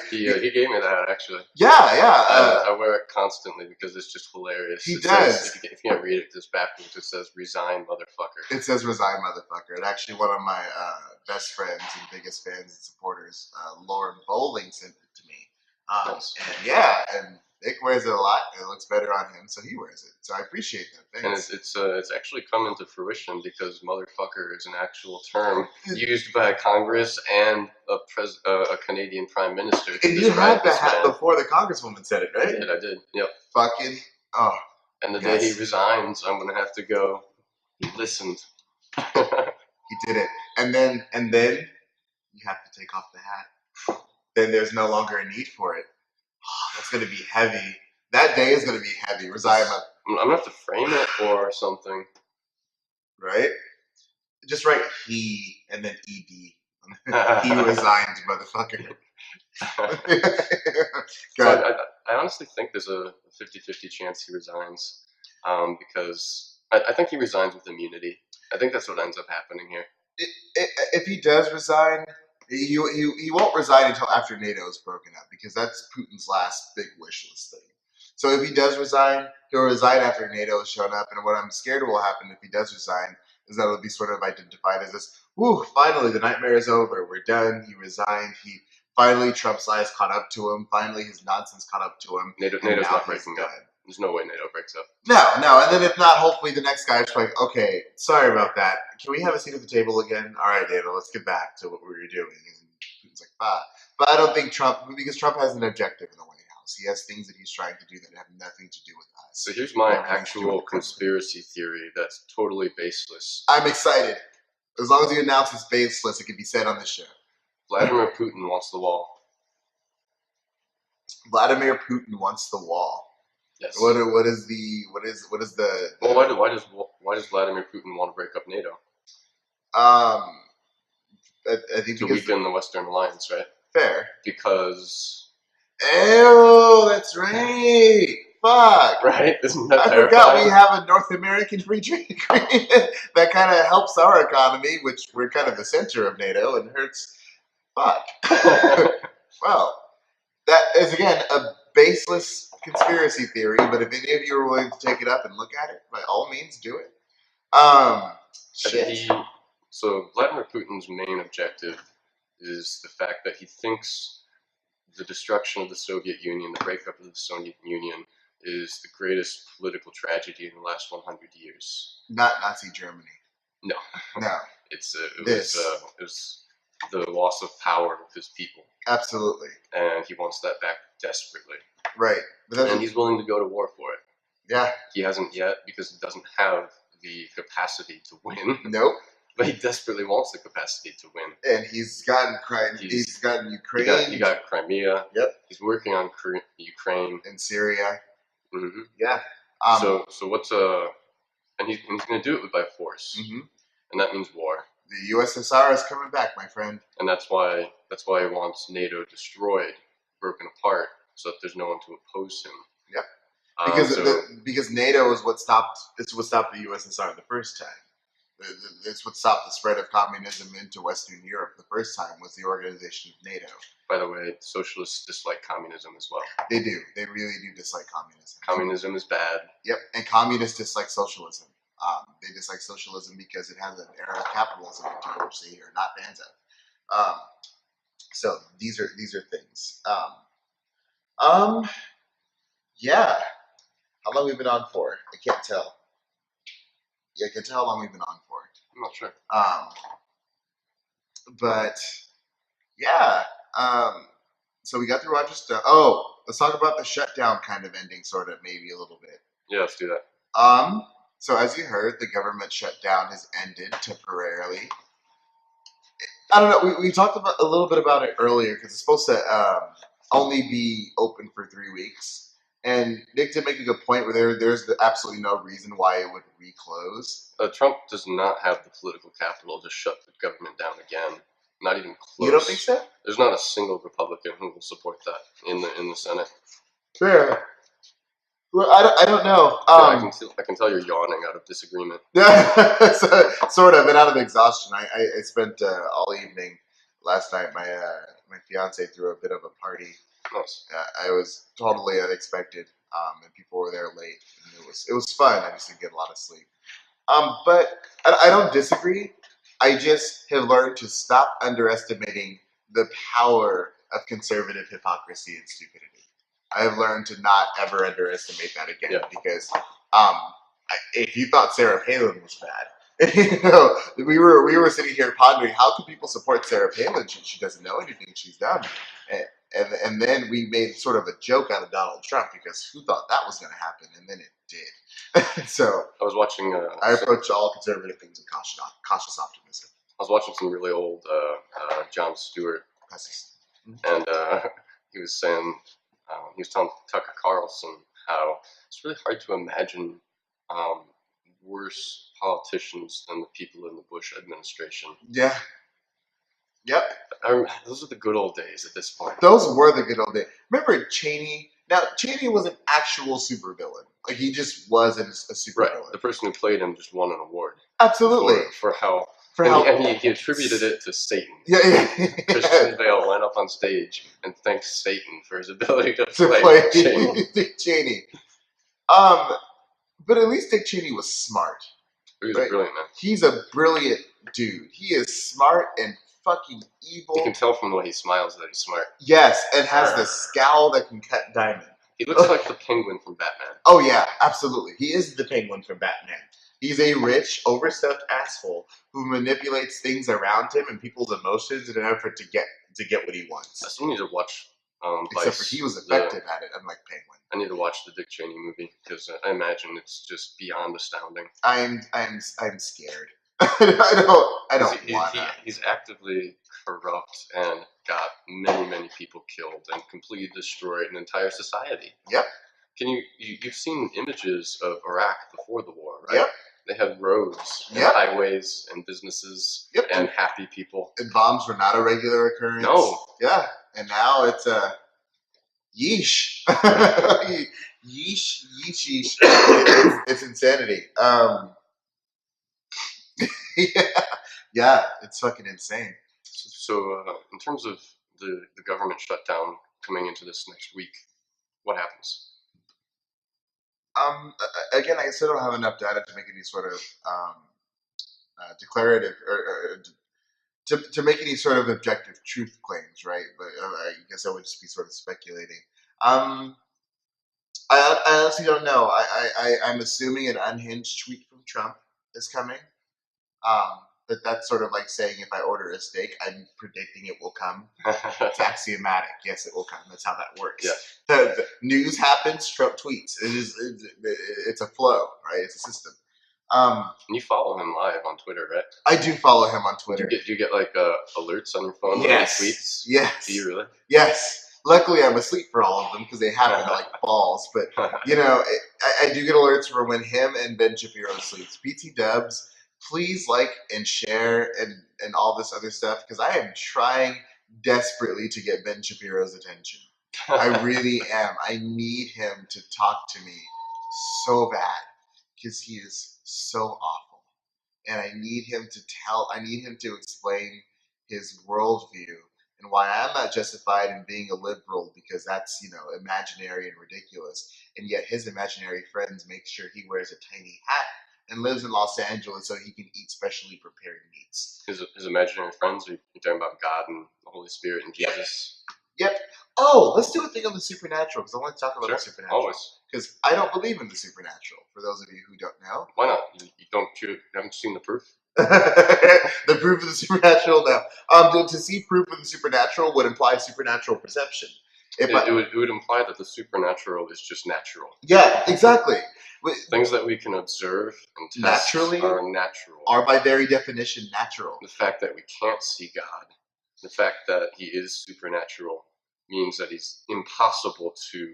He gave me that, actually. Yeah. I wear it constantly because it's just hilarious. He does. If you can't read it, just backwards, it says "Resign, motherfucker." It says "Resign, motherfucker." And actually, one of my best friends and biggest fans and supporters, Lauren Bowling, sent it to me. Nice. And Nick wears it a lot, and it looks better on him, so he wears it. So I appreciate that. Thanks. And it's actually come into fruition because "motherfucker" is an actual term used by Congress and a Canadian Prime Minister. And you had the hat before the Congresswoman said it, right? I did. Yep. Fucking And the day he resigns, I'm gonna have to go. He listened. He did it, and then you have to take off the hat. Then there's no longer a need for it. Oh, that's gonna be heavy. That day is gonna be heavy. Resign, I'm gonna have to frame it or something. right? Just write he and then ed. He resigned, motherfucker. So I honestly think there's a 50-50 chance he resigns, because I think he resigns with immunity. I think that's what ends up happening here. If he does resign, he won't resign until after NATO is broken up, because that's Putin's last big wish list thing. So if he does resign, he'll resign after NATO has shown up. And what I'm scared will happen if he does resign is that it'll be sort of identified as this, whew, finally the nightmare is over. We're done. He resigned. Finally Trump's lies caught up to him. Finally his nonsense caught up to him. NATO's not breaking up. There's no way NATO breaks up. No. And then if not, hopefully the next guy's like, okay, sorry about that. Can we have a seat at the table again? All right, NATO, let's get back to what we were doing. And Putin's like, ah. But I don't think because Trump has an objective in the White House. He has things that he's trying to do that have nothing to do with us. So here's my actual conspiracy theory that's totally baseless. I'm excited. As long as you announce it's baseless, it can be said on this show. Vladimir Putin wants the wall. Vladimir Putin wants the wall. Yes. What is the? Well, why does Vladimir Putin want to break up NATO? I think to weaken the Western alliance, right? Fair. Because. Oh, that's right. Fuck. Right? Isn't that terrifying? I forgot we have a North American free trade agreement that kind of helps our economy, which we're kind of the center of NATO, and hurts. Fuck. Well, that is again a baseless conspiracy theory, but if any of you are willing to take it up and look at it, by all means, do it. So Vladimir Putin's main objective is the fact that he thinks the destruction of the Soviet Union, the breakup of the Soviet Union, is the greatest political tragedy in the last 100 years. Not Nazi Germany. No. It was the loss of power of his people. Absolutely. And he wants that back desperately. Right. And he's willing to go to war for it. Yeah. He hasn't yet because he doesn't have the capacity to win. Nope. But he desperately wants the capacity to win. And he's gotten Ukraine. He got Crimea. Yep. He's working on Ukraine. And Syria. Mm-hmm. Yeah. So what's and he's going to do it by force. Mm-hmm. And that means war. The USSR is coming back, my friend. And that's why he wants NATO destroyed, broken apart, so that there's no one to oppose him. Yep. Because NATO is what stopped. It's what stopped the USSR the first time. It's what stopped the spread of communism into Western Europe the first time, was the organization of NATO. By the way, socialists dislike communism as well. They do. They really do dislike communism. Communism is bad. Yep, and communists dislike socialism. They dislike socialism because it has an era of capitalism into it, which they are not fans of. So these are things. Yeah. How long have we been on for? I can't tell. Yeah, I can tell how long we've been on for. I'm not sure. But yeah. So we got through Roger stuff. Oh, let's talk about the shutdown kind of ending, sort of, maybe a little bit. Yeah, let's do that. So as you heard, the government shutdown has ended temporarily. I don't know. We talked about a little bit about it earlier because it's supposed to only be open for 3 weeks. And Nick did make a good point where there's absolutely no reason why it would reclose. Trump does not have the political capital to shut the government down again. Not even close. You don't think so? There's not a single Republican who will support that in the Senate. Fair. Well, I don't know. I can tell you're yawning out of disagreement. Yeah, sort of, and out of exhaustion. I spent all evening last night. My fiance threw a bit of a party. Nice. I was totally unexpected, and people were there late. And it was fun. I just didn't get a lot of sleep. But I don't disagree. I just have learned to stop underestimating the power of conservative hypocrisy and stupidity. I have learned to not ever underestimate that again, because if you thought Sarah Palin was bad, we were sitting here pondering how could people support Sarah Palin? She doesn't know anything she's done, and then we made sort of a joke out of Donald Trump because who thought that was going to happen, and then it did. So I was watching. I approach all conservative things with cautious optimism. was watching some really old Jon Stewart, and he was saying he was telling Tucker Carlson how it's really hard to imagine worse politicians than the people in the Bush administration. Yeah. Yep. Those are the good old days at this point. Those were the good old days. Remember Cheney? Now, Cheney was an actual supervillain. Like, he just wasn't a supervillain. Right. The person who played him just won an award. Absolutely. For how... he attributed it to Satan. Yeah. Christian Bale went up on stage and thanked Satan for his ability to play Cheney. Dick Cheney. But at least Dick Cheney was smart. He was a brilliant man. He's a brilliant dude. He is smart and fucking evil. You can tell from the way he smiles that he's smart. Yes, and has the scowl that can cut diamond. He looks like the Penguin from Batman. Oh yeah, absolutely. He is the Penguin from Batman. He's a rich, overstuffed asshole who manipulates things around him and people's emotions in an effort to get what he wants. I still need to watch Except for he was effective at it, unlike Penguin. I need to watch the Dick Cheney movie because I imagine it's just beyond astounding. I'm scared. I don't want to. He's actively corrupt and got many people killed and completely destroyed an entire society. Yep. You've seen images of Iraq before the war, right? Yep. They had roads and highways and businesses and happy people. And bombs were not a regular occurrence. No. Yeah. And now it's a yeesh. yeesh. It's insanity. Yeah, it's fucking insane. So in terms of the government shutdown coming into this next week, what happens? Again, I still don't have enough data to make any sort of declarative or to make any sort of objective truth claims, right? But I guess I would just be sort of speculating. I honestly don't know. I'm assuming an unhinged tweet from Trump is coming. But that's sort of like saying if I order a steak, I'm predicting it will come. It's axiomatic. Yes, it will come. That's how that works. Yeah. The news happens, Trump tweets. It's a flow, right? It's a system. And you follow him live on Twitter, right? I do follow him on Twitter. Do you get like alerts on your phone when he tweets? Yes. Do you really? Yes. Luckily, I'm asleep for all of them because they happen like balls. But, I do get alerts for when him and Ben Shapiro sleeps. PT Dubs, please like and share and all this other stuff because I am trying desperately to get Ben Shapiro's attention. I really am. I need him to talk to me so bad because he is so awful. And I need him to explain his worldview and why I'm not justified in being a liberal because that's, imaginary and ridiculous. And yet his imaginary friends make sure he wears a tiny hat and lives in Los Angeles so he can eat specially prepared meats. His imaginary friends? Are you talking about God and the Holy Spirit and Jesus? Yep. Oh, let's do a thing on the supernatural because I want to talk about the supernatural. Always. Because I don't believe in the supernatural. For those of you who don't know, why not? You haven't seen the proof? The proof of the supernatural? No. To see proof of the supernatural would imply supernatural perception. It would imply that the supernatural is just natural. Yeah, exactly. Things that we can observe and test naturally are natural. Are by very definition natural. The fact that we can't see God, the fact that he is supernatural, means that he's impossible to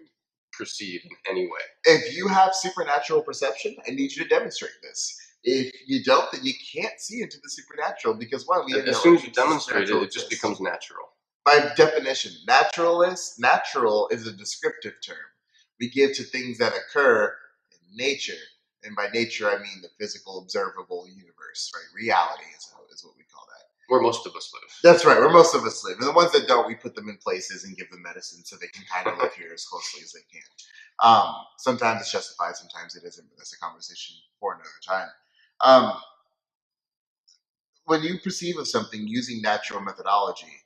perceive in any way. If you have supernatural perception, I need you to demonstrate this. If you don't, then you can't see into the supernatural because as soon as you demonstrate it, it just becomes natural. By definition, natural is a descriptive term we give to things that occur in nature, and by nature I mean the physical, observable universe. Right? Reality is what we call that. Where most of us live. That's right. Where most of us live, and the ones that don't, we put them in places and give them medicine so they can kind of live here as closely as they can. Sometimes it's justified, sometimes it isn't, but that's a conversation for another time. When you perceive of something using natural methodology,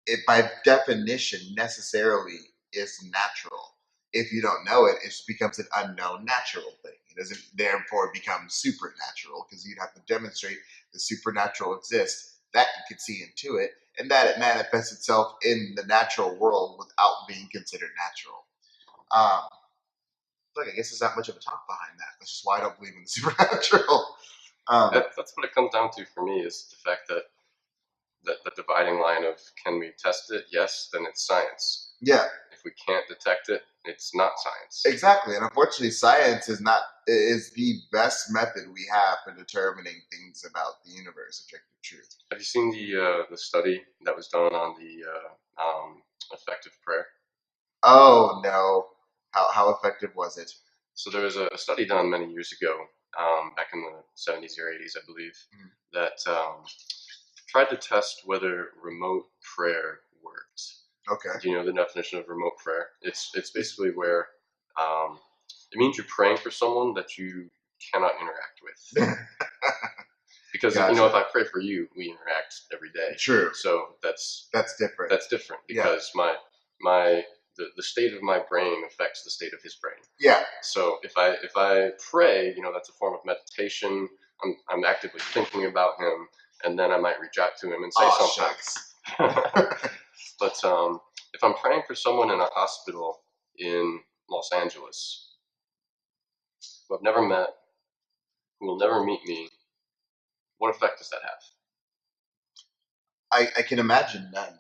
it by definition necessarily is natural. If you don't know it, it just becomes an unknown natural thing. It doesn't therefore become supernatural because you'd have to demonstrate the supernatural exists, that you can see into it, and that it manifests itself in the natural world without being considered natural. Look, I guess there's not much of a talk behind that. That's just why I don't believe in the supernatural. That's what it comes down to for me is the fact that the dividing line of, can we test it? Yes, then it's science. Yeah, If we can't detect it, it's not science. exactly. And unfortunately, science is the best method we have for determining things about the universe, objective truth. Have you seen the study that was done on the effective prayer? Oh no, how effective was it? So there was a study done many years ago, back in the 70s or 80s, I believe, that tried to test whether remote prayer worked. Okay. Do you know the definition of remote prayer? It's basically where it means you're praying for someone that you cannot interact with. Because Gotcha. if I pray for you, we interact every day. True. So that's different. That's different because the state of my brain affects the state of his brain. Yeah. So if I pray, that's a form of meditation. I'm actively thinking about him, and then I might reach out to him and say something. Shucks. But if I'm praying for someone in a hospital in Los Angeles who I've never met, who will never meet me, what effect does that have? I can imagine none.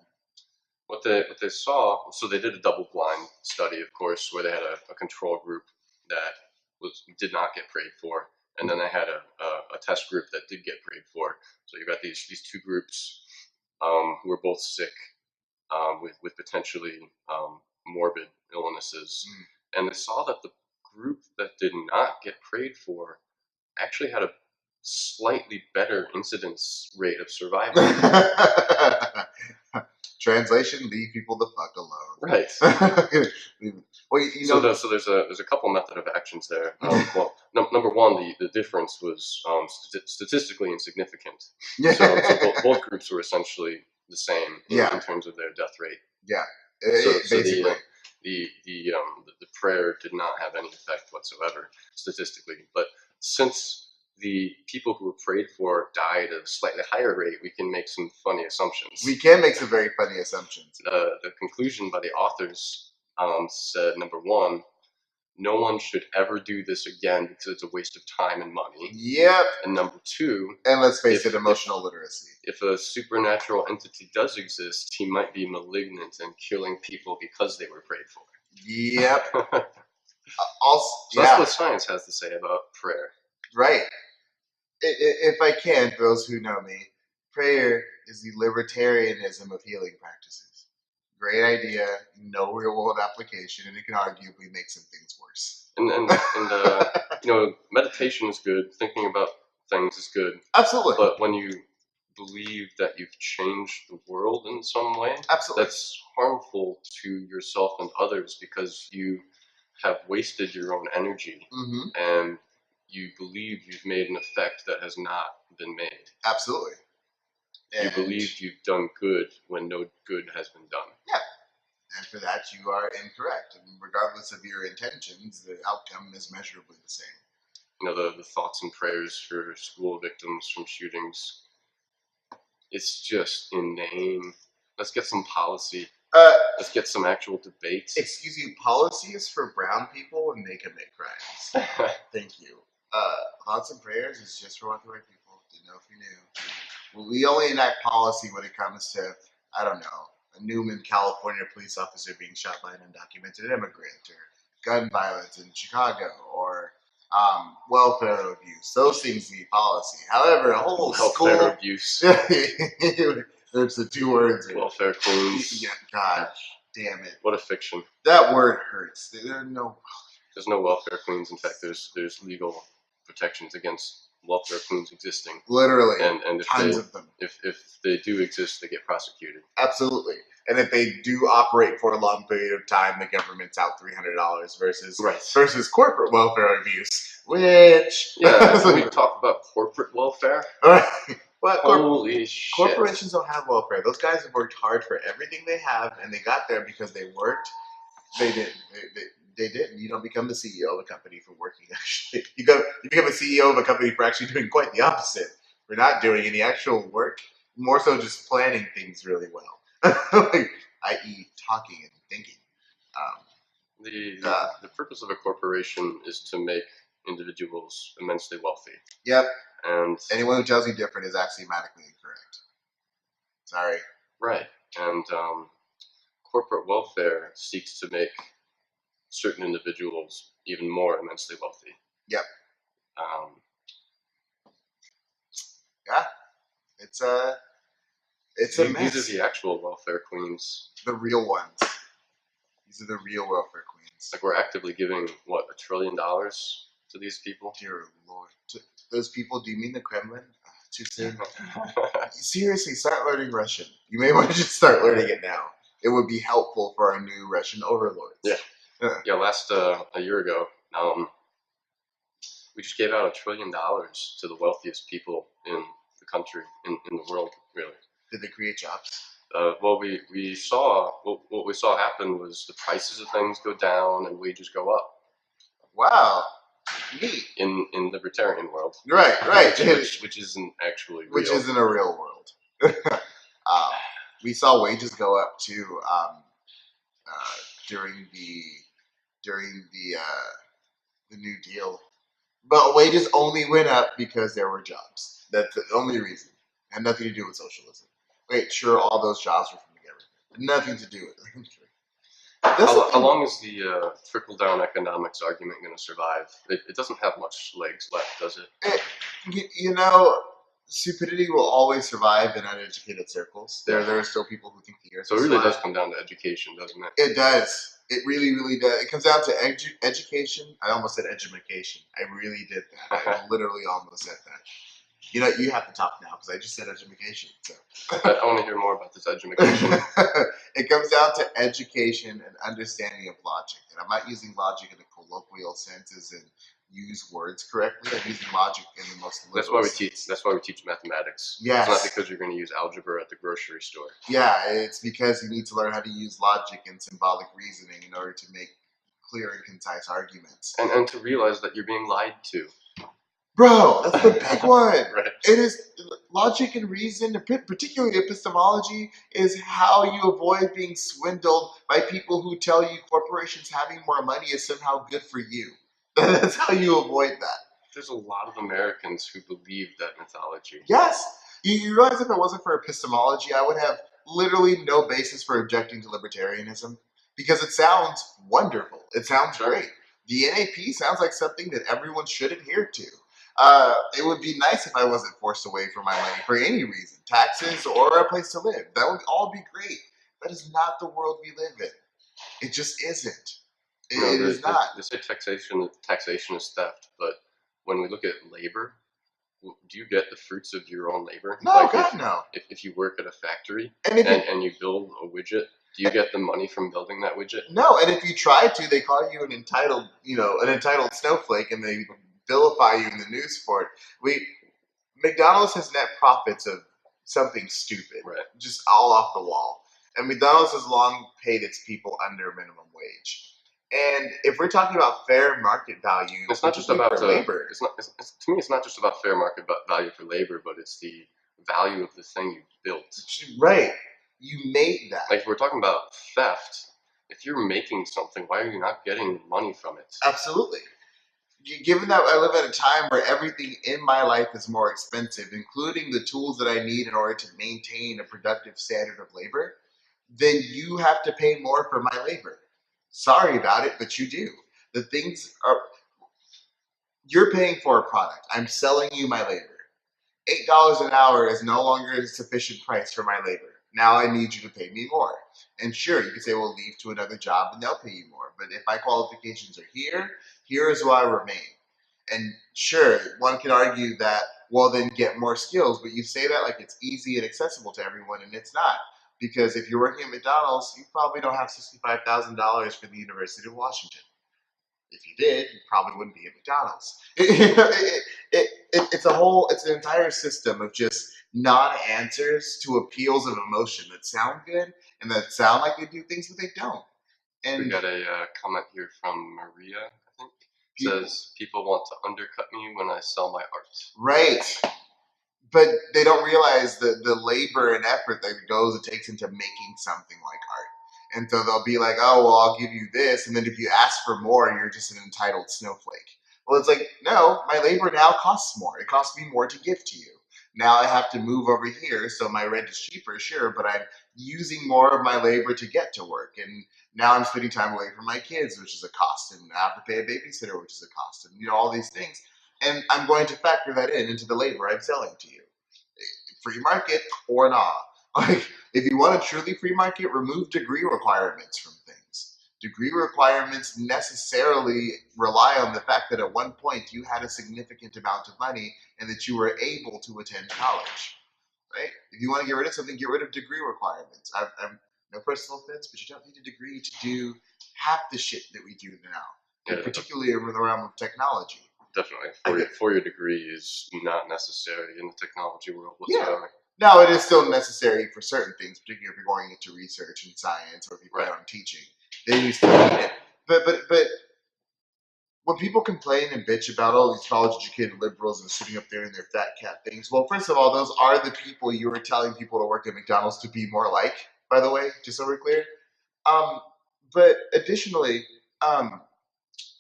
What they saw, so they did a double-blind study, of course, where they had a control group that did not get prayed for, and then they had a test group that did get prayed for. So you've got these two groups who were both sick with potentially morbid illnesses, and they saw that the group that did not get prayed for actually had a slightly better incidence rate of survival. Translation: leave people the fuck alone. Right. Well, So there's a couple method of actions there. Well, number one, the difference was statistically insignificant. Yeah. So both groups were essentially the same in terms of their death rate. Yeah. So Basically, the prayer did not have any effect whatsoever statistically. But since the people who were prayed for died at a slightly higher rate, we can make some funny assumptions. We can make some very funny assumptions. The conclusion by the authors said, number one, no one should ever do this again because it's a waste of time and money. Yep. And number two, and let's face it, emotional literacy. If a supernatural entity does exist, he might be malignant and killing people because they were prayed for. Yep. So that's what science has to say about prayer. Right. If I can, for those who know me, prayer is the libertarianism of healing practices. Great idea, no real world application, and it can arguably make some things worse. And meditation is good. Thinking about things is good. Absolutely. But when you believe that you've changed the world in some way, absolutely, that's harmful to yourself and others because you have wasted your own energy and you believe you've made an effect that has not been made. Absolutely. You believe you've done good when no good has been done. Yeah. And for that, you are incorrect. And regardless of your intentions, the outcome is measurably the same. The thoughts and prayers for school victims from shootings. It's just inane. Let's get some policy. Let's get some actual debate. Excuse you, policy is for brown people when they commit crimes. Thank you. Thoughts and prayers is just for white people. Didn't know if you knew. Well, we only enact policy when it comes to, I don't know, a Newman, California police officer being shot by an undocumented immigrant, or gun violence in Chicago, or welfare abuse. Those things need policy. However, a whole welfare abuse. There's the two words. Welfare queens. Yeah, God damn it. What a fiction. That word hurts. There's no welfare queens. In fact, there's legal protections against welfare queens existing. Literally. And if tons of them. If they do exist, they get prosecuted. Absolutely. And if they do operate for a long period of time, the government's out $300 versus corporate welfare abuse, which we talk about corporate welfare. But holy shit! Corporations don't have welfare. Those guys have worked hard for everything they have, and they got there because they worked. They didn't. They didn't. You don't become the CEO of a company for working. Actually, you become a CEO of a company for actually doing quite the opposite. For not doing any actual work, more so just planning things really well. I.e., talking and thinking. The purpose of a corporation is to make individuals immensely wealthy. Yep. And anyone who tells you different is axiomatically incorrect. Sorry. Right. And corporate welfare seeks to make certain individuals even more immensely wealthy. Yep. Um, Yeah. It's a these mess. are the actual welfare queens. The real ones. These are the real welfare queens. Like, we're actively giving, what, $1 trillion to these people? Dear Lord. To those people, do you mean the Kremlin? Too soon. Seriously, start learning Russian. You may want to just start learning it now. It would be helpful for our new Russian overlords. Yeah. Yeah, last, a year ago, we just gave out $1 trillion to the wealthiest people in the country, in the world, really. Did they create jobs? Well, we saw, what we saw happen was the prices of things go down and wages go up. Wow. Neat. In libertarian world. Right. Which isn't actually real. Which isn't a real world. We saw wages go up too during the New Deal, but wages only went up because there were jobs. That's the only reason. It had nothing to do with socialism. Wait, sure, all those jobs were from the government. Nothing to do with it. How long is the trickle-down economics argument going to survive? It doesn't have much legs left, does it? You know, stupidity will always survive in uneducated circles. There are still people who think the earth So it really does come down to education, doesn't it? It does. It really, really does. It comes down to education. I almost said edumacation. I really did that. I literally almost said that. You know, you have to talk now because I just said edumacation. So I want to hear more about this edumacation. It comes down to education and understanding of logic. And I'm not using logic in a colloquial sense as in use words correctly. I'm using logic in the most literal sense. That's why we teach mathematics. Yes. It's not because you're going to use algebra at the grocery store. Yeah, it's because you need to learn how to use logic and symbolic reasoning in order to make clear and concise arguments. And to realize that you're being lied to. Bro, that's the big one. Right. It is logic and reason, particularly epistemology, is how you avoid being swindled by people who tell you corporations having more money is somehow good for you. That's how you avoid that. There's a lot of Americans who believe that mythology. Yes. You realize if it wasn't for epistemology, I would have literally no basis for objecting to libertarianism because it sounds wonderful. It sounds great. The NAP sounds like something that everyone should adhere to. It would be nice if I wasn't forced away from my money for any reason, taxes or a place to live. That would all be great. That is not the world we live in. It just isn't. It is not. They say taxation is theft, but when we look at labor, do you get the fruits of your own labor? No, God, no. If you work at a factory and you build a widget, do you get the money from building that widget? No, and if you try to, they call you an entitled snowflake, and they vilify you in the news for it. McDonald's has net profits of something stupid, right? Just all off the wall. And McDonald's has long paid its people under minimum wage. And if we're talking about fair market value, it's not just about labor. To me, it's not just about fair market value for labor, but it's the value of the thing you built. Right. You made that. Like, if we're talking about theft, if you're making something, why are you not getting money from it? Absolutely. Given that I live at a time where everything in my life is more expensive, including the tools that I need in order to maintain a productive standard of labor, then you have to pay more for my labor. Sorry about it, but you do. The things are, you're paying for a product. I'm selling you my labor. $8 an hour is no longer a sufficient price for my labor. Now I need you to pay me more. And sure, you can say, well, leave to another job and they'll pay you more. But if my qualifications are here is where I remain. And sure, one can argue that, well, then get more skills. But you say that like it's easy and accessible to everyone, and it's not. Because if you're working at McDonald's, you probably don't have $65,000 for the University of Washington. If you did, you probably wouldn't be at McDonald's. It's an entire system of just non-answers to appeals of emotion that sound good and that sound like they do things, but they don't. And we got a comment here from Maria, I think. It says, people want to undercut me when I sell my art. Right. But they don't realize the labor and effort that it takes into making something like art. And so they'll be like, oh, well, I'll give you this. And then if you ask for more, you're just an entitled snowflake. Well, it's like, no, my labor now costs more. It costs me more to give to you. Now I have to move over here, so my rent is cheaper, sure, but I'm using more of my labor to get to work. And now I'm spending time away from my kids, which is a cost, and I have to pay a babysitter, which is a cost, and all these things. And I'm going to factor that into the labor I'm selling to you. Free market or not. Like, if you want a truly free market, remove degree requirements from things. Degree requirements necessarily rely on the fact that at one point you had a significant amount of money and that you were able to attend college, right? If you want to get rid of something, get rid of degree requirements. I'm no personal offense, but you don't need a degree to do half the shit that we do now, Yeah, particularly in the realm of technology. Definitely. Four-year degree is not necessary in the technology world whatsoever. Yeah. Now, it is still necessary for certain things, particularly if you're going into research and science or if you plan on teaching. Then you still need it. But when people complain and bitch about all these college-educated liberals and sitting up there in their fat cat things, well, first of all, those are the people you were telling people to work at McDonald's to be more like, by the way, just so we're clear. Um, but additionally, um,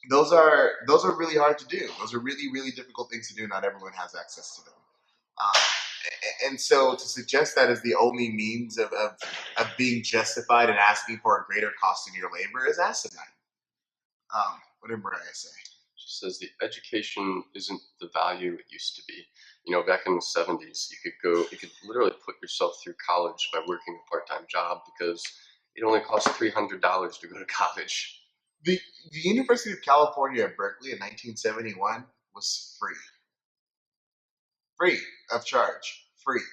those are really hard to do. Those are really, really difficult things to do. Not everyone has access to them. Um, and so to suggest that as the only means of being justified and asking for a greater cost in your labor is asinine. What did Mariah say? She says the education isn't the value it used to be. Back in the 70s, you could literally put yourself through college by working a part-time job because it only cost $300 to go to college. The University of California at Berkeley in 1971 was free. Free of charge. Free.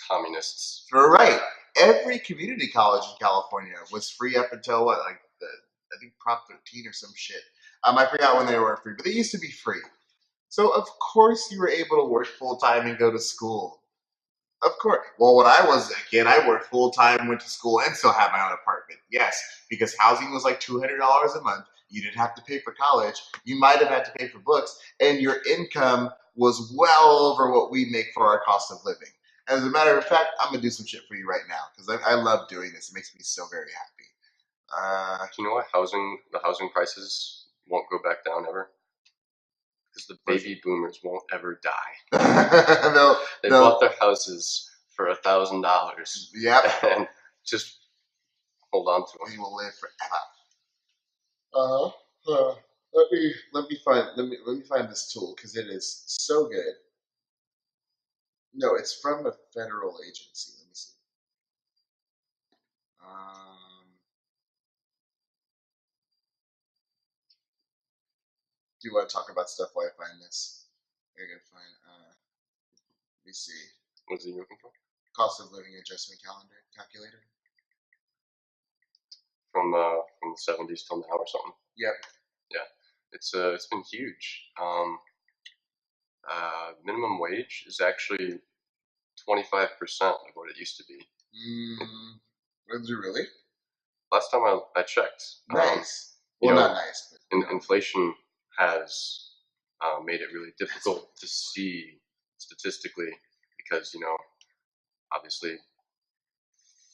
Communists. Right. Every community college in California was free up until what, like I think Prop 13 or some shit. I forgot when they were free, but they used to be free. So of course you were able to work full time and go to school. Of course. Well, when I was a kid, I worked full time, went to school, and still had my own apartment. Yes, because housing was like $200 a month. You didn't have to pay for college. You might have had to pay for books, and your income was well over what we make for our cost of living. As a matter of fact, I'm gonna do some shit for you right now because I love doing this. It makes me so very happy. Do you know why the housing prices won't go back down ever? Because the baby boomers won't ever die. They bought their houses for $1,000. Yep. And just hold on to them. We will live forever. Let me find this tool because it is so good. No, it's from a federal agency. Let me see. Do you want to talk about stuff while I find this? You're gonna find. Let me see. What's he looking for? Cost of living adjustment calculator. From the 70s till now or something. Yep. Yeah, it's been huge. Minimum wage is actually 25% of what it used to be. Is it really? Last time I checked. Nice. Well, not nice, but inflation has made it really difficult to see statistically because obviously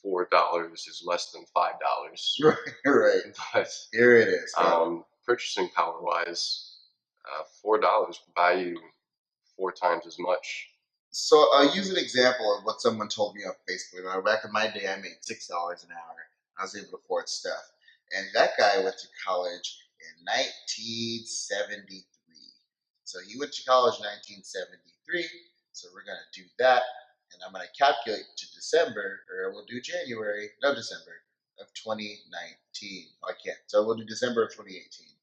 $4 is less than $5. Right. But here it is. Purchasing power wise, $4 buy you 4 times as much. So I'll use an example of what someone told me on Facebook. Back in my day, I made $6 an hour. I was able to afford stuff, and that guy went to college in 1973. So he went to college in 1973. So we're gonna do that, and I'm gonna calculate to December, or we'll do January, no December of 2019. I can't. So we'll do December of 2018.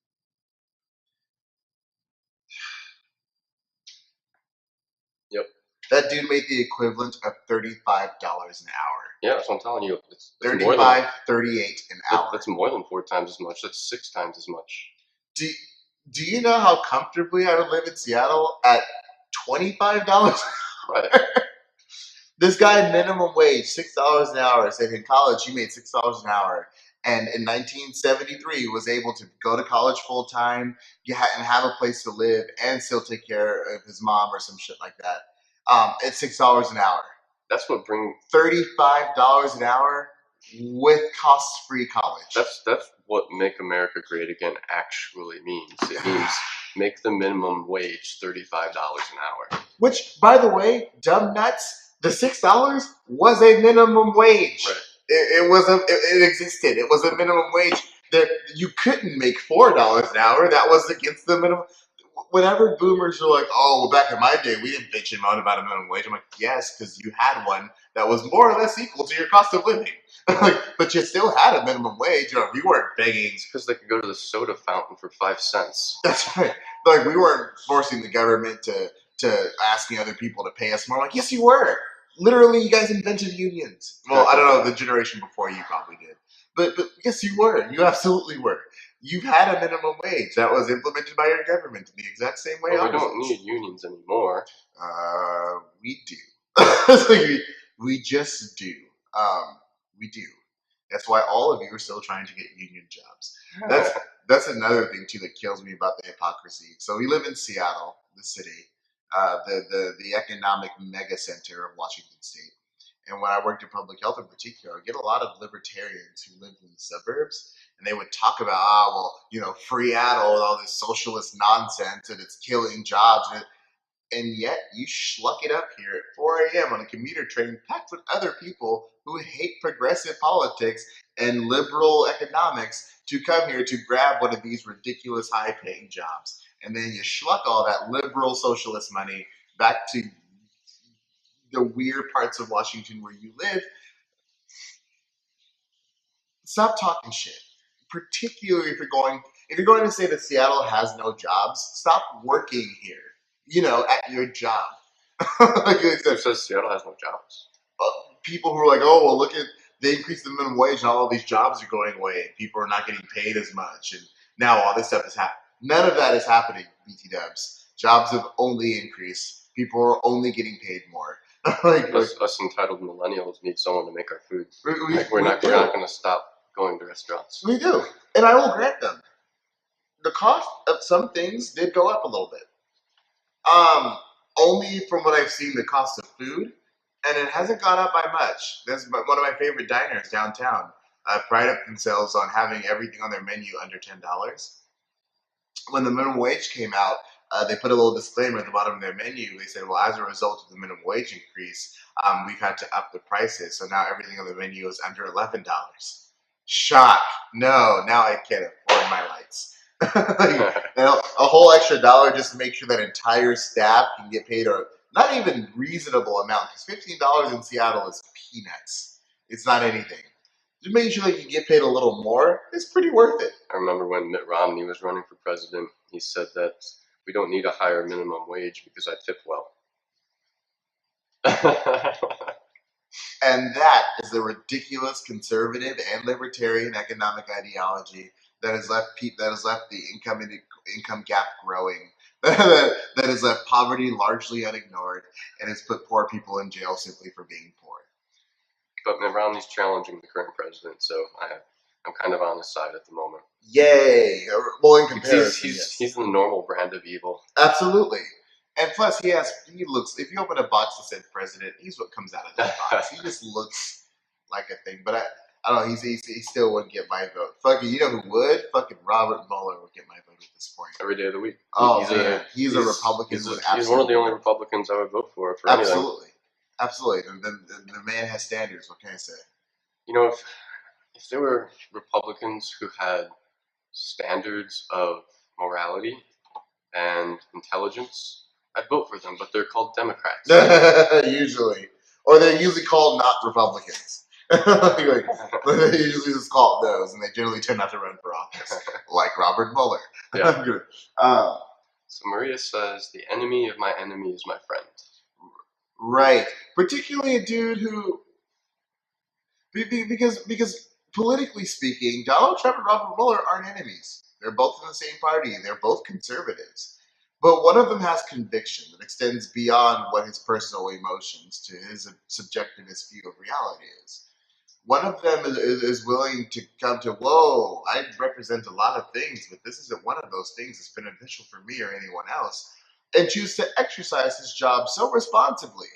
Yep. That dude made the equivalent of $35 an hour. Yeah, that's what I'm telling you. It's 35, 38 an hour. That's more than 4 times as much. That's 6 times as much. Do you know how comfortably I would live in Seattle at $25? Right. This guy, minimum wage, $6 an hour, said in college he made $6 an hour. And in 1973 was able to go to college full time and have a place to live and still take care of his mom or some shit like that. At $6 an hour. That's what brings $35 an hour with cost-free college. That's what Make America Great Again actually means. It means make the minimum wage $35 an hour. Which, by the way, dumb nuts, the $6 was a minimum wage. Right. It existed. It was a minimum wage. That you couldn't make $4 an hour. That was against the minimum. Whenever boomers are like, "Oh, well, back in my day, we didn't bitch and moan about a minimum wage," I'm like, "Yes, because you had one that was more or less equal to your cost of living." Like, but you still had a minimum wage. Or we weren't begging. Because they could go to the soda fountain for 5 cents. That's right. Like, we weren't forcing the government to asking other people to pay us more. Like, yes, you were. Literally, you guys invented unions. Well, I don't know, the generation before you probably did. But yes, you were. You absolutely were. You've had a minimum wage that was implemented by your government in the exact same way. Well, we don't need unions anymore. We do. we just do. We do. That's why all of you are still trying to get union jobs. That's another thing too that kills me about the hypocrisy. So we live in Seattle, the city, the economic mega center of Washington State. And when I worked in public health in particular, I get a lot of libertarians who lived in the suburbs, and they would talk about, Freatle and all this socialist nonsense, and it's killing jobs. And yet you schluck it up here at 4 a.m. on a commuter train packed with other people who hate progressive politics and liberal economics to come here to grab one of these ridiculous high-paying jobs. And then you schluck all that liberal socialist money back to the weird parts of Washington where you live. Stop talking shit. Particularly if you're going to say that Seattle has no jobs, stop working here. At your job. Who says Seattle has no jobs? People who are like, "Oh, well, look at they increased the minimum wage and all of these jobs are going away and people are not getting paid as much and now all this stuff is happening." None of that is happening, BT dubs. Jobs have only increased. People are only getting paid more. Us entitled millennials need someone to make our food. We're not going to stop going to restaurants. We do, and I will grant them. The cost of some things did go up a little bit. Only from what I've seen, the cost of food, and it hasn't gone up by much. That's one of my favorite diners downtown. Pride up themselves on having everything on their menu under $10. When the minimum wage came out, they put a little disclaimer at the bottom of their menu. They said, "Well, as a result of the minimum wage increase, we've had to up the prices, so now everything on the menu is under $11." Shock! No, now I can't afford my lights. A whole extra dollar just to make sure that entire staff can get paid a not even reasonable amount, because $15 in Seattle is peanuts. It's not anything. Just making sure that you get paid a little more is pretty worth it. I remember when Mitt Romney was running for president, he said that we don't need a higher minimum wage because I tip well. And that is the ridiculous conservative and libertarian economic ideology that has left the income gap growing, that has left poverty largely unignored, and has put poor people in jail simply for being poor. But Mitt Romney's challenging the current president, so I'm kind of on his side at the moment. Yay! Well, in comparison, he's the normal brand of evil. Absolutely. And plus, he looks, if you open a box that said president, he's what comes out of that box. He just looks like a thing. But I don't know, he still wouldn't get my vote. Fucking, you know who would? Fucking Robert Mueller would get my vote at this point. Every day of the week. Oh, he's a Republican. He's one of the only Republicans I would vote for absolutely. Anything. Absolutely. The man has standards, what can I say? If there were Republicans who had standards of morality and intelligence, I'd vote for them, but they're called Democrats. Usually. Or they're usually called not Republicans. They usually just call it those, and they generally tend not to run for office, like Robert Mueller. Yeah. So Maria says, "The enemy of my enemy is my friend." Right. Particularly a dude who... Because politically speaking, Donald Trump and Robert Mueller aren't enemies. They're both in the same party. They're both conservatives. But one of them has conviction that extends beyond what his personal emotions to his subjectivist view of reality is. One of them is willing to come to, "Whoa, I represent a lot of things, but this isn't one of those things that's beneficial for me or anyone else," and choose to exercise his job so responsibly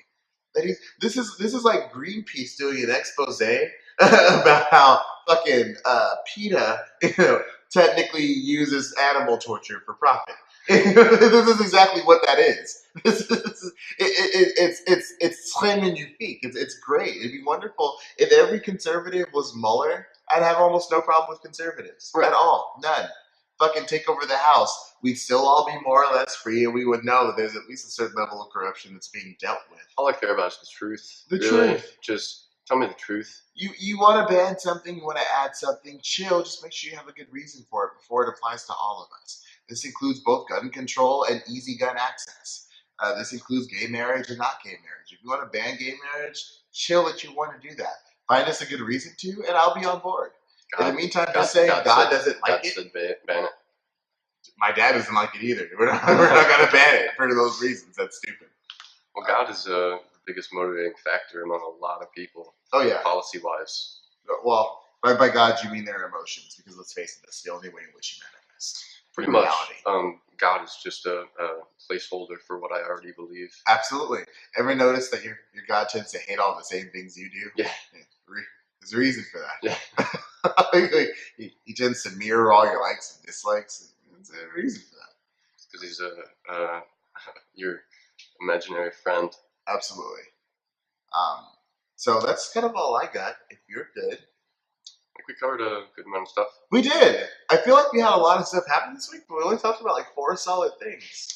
that this is like Greenpeace doing an expose about how fucking PETA, technically uses animal torture for profit. This is exactly what that is. It's slim and unique. It's great. It'd be wonderful if every conservative was Mueller. I'd have almost no problem with conservatives at all. None. Fucking take over the House. We'd still all be more or less free, and we would know that there's at least a certain level of corruption that's being dealt with. All I care about is the truth. The really. truth. Just tell me the truth. You want to ban something, you want to add something, chill. Just make sure you have a good reason for it before it applies to all of us. This includes both gun control and easy gun access. This includes gay marriage and not gay marriage. If you want to ban gay marriage, chill that you want to do that. Find us a good reason to, and I'll be on board. In the meantime, just say God doesn't like it. Said ban it. My dad doesn't like it either. We're not going to ban it for those reasons. That's stupid. Well, God is the biggest motivating factor among a lot of people. Oh, yeah. Policy-wise. Well, by God, you mean their emotions, because let's face it, that's the only way in which you manifest. Pretty much. God is just a placeholder for what I already believe. Absolutely. Ever notice that your God tends to hate all the same things you do? Yeah. There's a reason for that. Yeah. he tends to mirror all your likes and dislikes. There's a reason for that. Because he's your imaginary friend. Absolutely. So that's kind of all I got. If you're good. I think we covered a good amount of stuff. We did. I feel like we had a lot of stuff happen this week, but we only talked about like 4 solid things.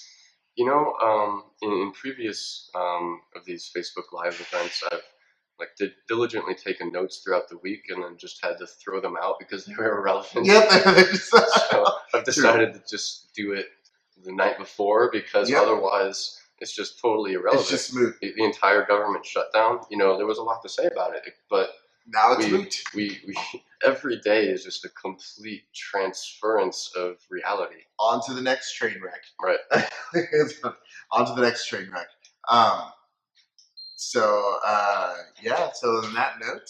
You know, in previous of these Facebook Live events, I've diligently taken notes throughout the week and then just had to throw them out because they were irrelevant. Yep. So I've decided to just do it the night before because otherwise it's just totally irrelevant. It's just moot. The entire government shutdown, there was a lot to say about it, but now it's moot. We every day is just a complete transference of reality. On to the next train wreck. Right. On to the next train wreck. So on that note,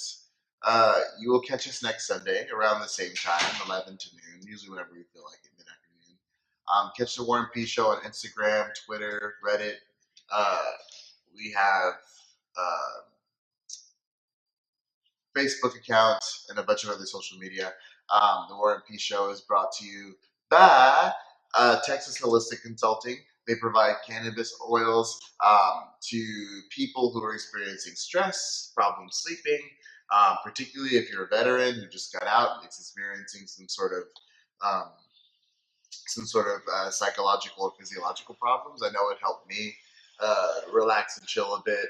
you will catch us next Sunday around the same time, 11 to noon, usually whenever we feel like it, mid-afternoon. Catch the War and Peace Show on Instagram, Twitter, Reddit. We have Facebook accounts and a bunch of other social media. The War and Peace Show is brought to you by Texas Holistic Consulting. They provide cannabis oils to people who are experiencing stress, problems sleeping, particularly if you're a veteran who just got out and is experiencing some sort of psychological or physiological problems. I know it helped me relax and chill a bit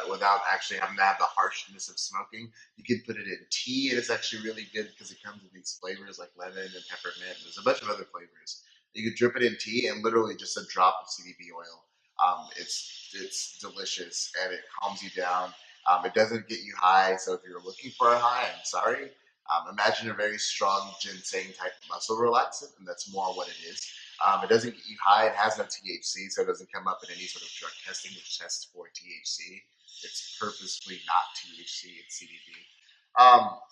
without actually having to have the harshness of smoking. You can put it in tea, and it's actually really good because it comes with these flavors like lemon and peppermint. There's a bunch of other flavors. You could drip it in tea and literally just a drop of CBD oil. It's delicious and it calms you down. It doesn't get you high, so if you're looking for a high, I'm sorry. Imagine a very strong ginseng type muscle relaxant, and that's more what it is. It doesn't get you high. It has no THC, so it doesn't come up in any sort of drug testing which tests for THC. It's purposefully not THC. It's CBD.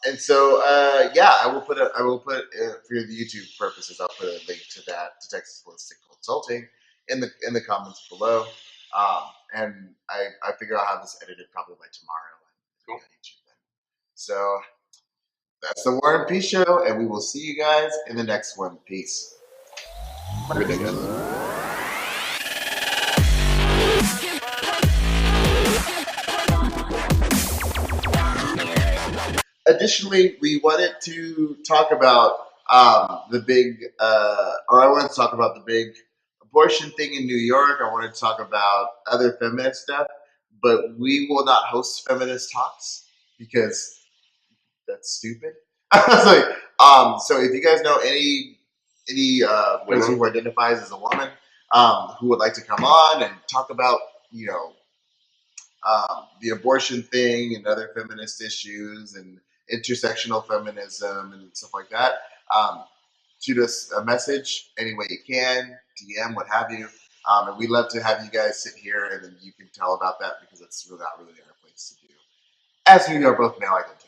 And so, I will put for the YouTube purposes, I'll put a link to that, to Texas Holistic Consulting in the comments below. And I figure I'll have this edited probably by tomorrow and on YouTube then. So that's the War and Peace Show, and we will see you guys in the next one. Peace. Good day, guys. Additionally, we wanted to talk about I wanted to talk about the big abortion thing in New York. I wanted to talk about other feminist stuff, but we will not host feminist talks because that's stupid. I was like, so if you guys know any person who identifies as a woman who would like to come on and talk about, the abortion thing and other feminist issues and intersectional feminism and stuff like that, shoot us a message any way you can, DM, what have you. And we'd love to have you guys sit here and then you can tell about that because it's not really our place to do. As we are both male identified.